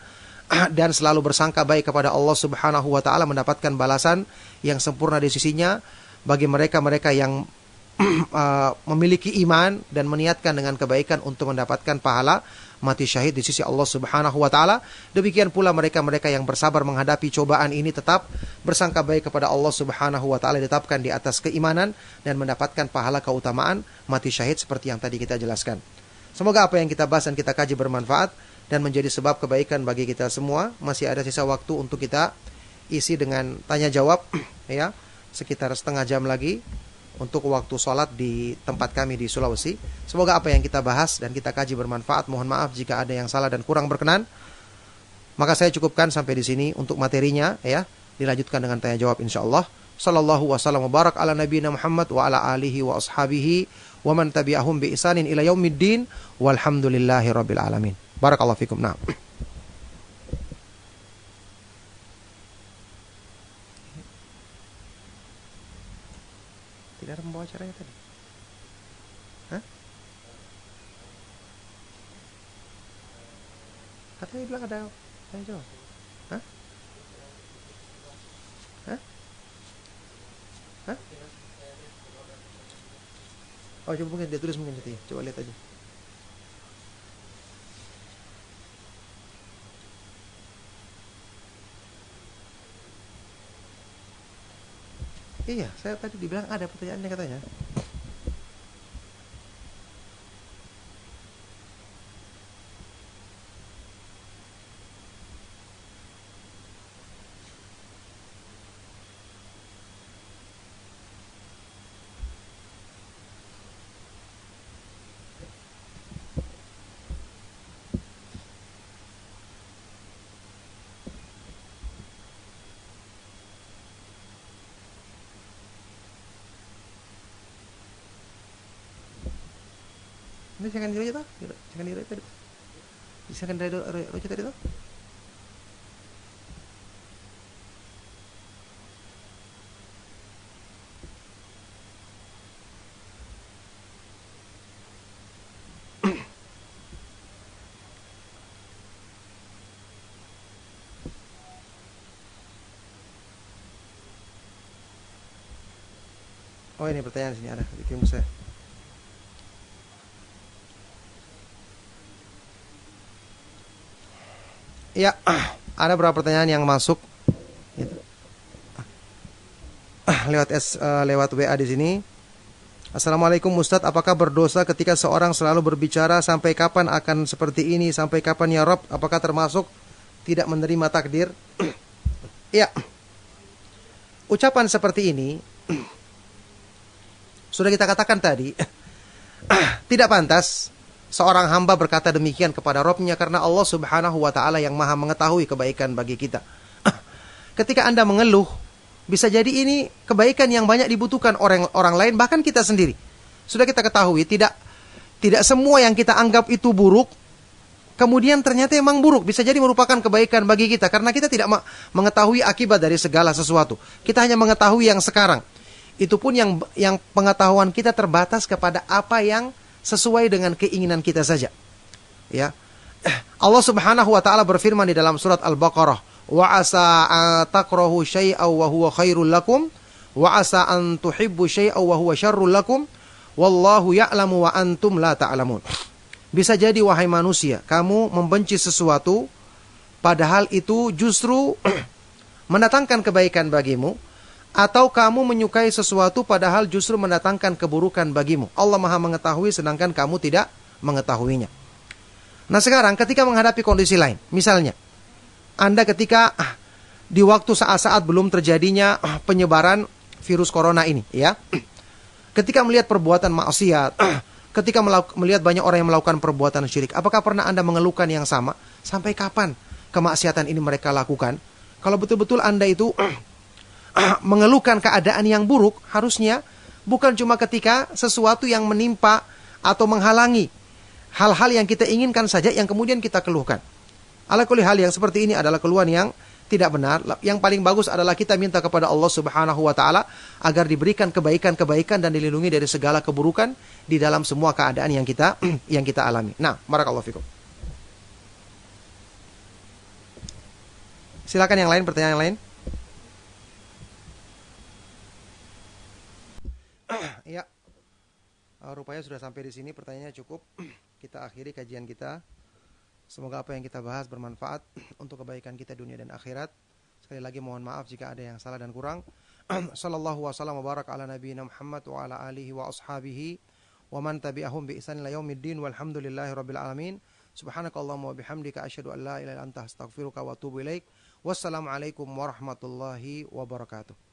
dan selalu bersangka baik kepada Allah Subhanahu wa taala, mendapatkan balasan yang sempurna di sisinya. Bagi mereka-mereka yang memiliki iman dan meniatkan dengan kebaikan untuk mendapatkan pahala mati syahid di sisi Allah Subhanahu wa taala. Demikian pula mereka-mereka yang bersabar menghadapi cobaan ini, tetap bersangka baik kepada Allah Subhanahu wa taala, ditetapkan di atas keimanan dan mendapatkan pahala keutamaan mati syahid seperti yang tadi kita jelaskan. Semoga apa yang kita bahas dan kita kaji bermanfaat dan menjadi sebab kebaikan bagi kita semua. Masih ada sisa waktu untuk kita isi dengan tanya jawab ya, sekitar setengah jam lagi untuk waktu sholat di tempat kami di Sulawesi. Semoga apa yang kita bahas dan kita kaji bermanfaat. Mohon maaf jika ada yang salah dan kurang berkenan. Maka saya cukupkan sampai di sini untuk materinya ya. Dilanjutkan dengan tanya jawab insyaallah. Sallallahu wasallam wa barak ala nabiyina Muhammad wa ala alihi wa ashabihi wa man tabi'ahum bi ihsanin ila yaumiddin walhamdulillahi rabbil alamin. Barakallahu fikum. Nah. Tidak ada pembawa acaranya tadi. Hah? Katanya bilang ada tanya jawab. Hah? Hah? Hah? Oh, coba mungkin dia tulis mungkin gitu ya. Coba lihat aja. Iya, saya tadi dibilang ada pertanyaannya katanya. Ini silakan diri aja tuh. Silakan diri tadi. Silakan diri aja tadi tuh. Oh, ini pertanyaan sini ada dikirim saya. Ya, ada beberapa pertanyaan yang masuk gitu. Lewat WA di sini. Assalamualaikum Ustadz, apakah berdosa ketika seorang selalu berbicara sampai kapan akan seperti ini, sampai kapan ya Rob? Apakah termasuk tidak menerima takdir? Ya, ucapan seperti ini sudah kita katakan tadi, tidak pantas seorang hamba berkata demikian kepada Robnya, karena Allah Subhanahu wa ta'ala yang maha mengetahui kebaikan bagi kita. Ketika Anda mengeluh, bisa jadi ini kebaikan yang banyak dibutuhkan orang lain, bahkan kita sendiri. Sudah kita ketahui, tidak semua yang kita anggap itu buruk, kemudian ternyata memang buruk. Bisa jadi merupakan kebaikan bagi kita, karena kita tidak mengetahui akibat dari segala sesuatu. Kita hanya mengetahui yang sekarang. Itu pun yang pengetahuan kita terbatas kepada apa yang sesuai dengan keinginan kita saja. Ya. Allah Subhanahu wa taala berfirman di dalam surat Al-Baqarah, "Wa asa takrahu syai'aw wa huwa khairul lakum, wa asa an tuhibbu syai'aw wa huwa syarrul lakum, wallahu ya'lamu wa antum la ta'lamun." Bisa jadi wahai manusia, kamu membenci sesuatu padahal itu justru mendatangkan kebaikan bagimu, atau kamu menyukai sesuatu padahal justru mendatangkan keburukan bagimu. Allah maha mengetahui sedangkan kamu tidak mengetahuinya. Nah sekarang ketika menghadapi kondisi lain, misalnya Anda ketika di waktu saat-saat belum terjadinya penyebaran virus corona ini, ya, ketika melihat perbuatan maksiat, ketika melihat banyak orang yang melakukan perbuatan syirik, apakah pernah Anda mengeluhkan yang sama? Sampai kapan kemaksiatan ini mereka lakukan? Kalau betul-betul Anda itu mengeluhkan keadaan yang buruk, harusnya bukan cuma ketika sesuatu yang menimpa atau menghalangi hal-hal yang kita inginkan saja yang kemudian kita keluhkan. Ala kulli hal yang seperti ini adalah keluhan yang tidak benar. Yang paling bagus adalah kita minta kepada Allah Subhanahu wa taala agar diberikan kebaikan-kebaikan dan dilindungi dari segala keburukan di dalam semua keadaan yang kita alami. Nah, barakallahu fikum. Silakan yang lain, pertanyaan yang lain. Ya, rupanya sudah sampai di sini pertanyaannya cukup. Kita akhiri kajian kita. Semoga apa yang kita bahas bermanfaat untuk kebaikan kita dunia dan akhirat. Sekali lagi mohon maaf jika ada yang salah dan kurang. Sallallahu wasallam wa baraka ala nabiyina Muhammad wa ala alihi wa ashabihi wa man tabi'ahum bi ihsan ila yaumiddin walhamdulillahi rabbil alamin. Subhanakallahumma wa bihamdika asyhadu an la ilaha illa anta astaghfiruka wa atubu ilaik. Wassalamualaikum warahmatullahi wabarakatuh.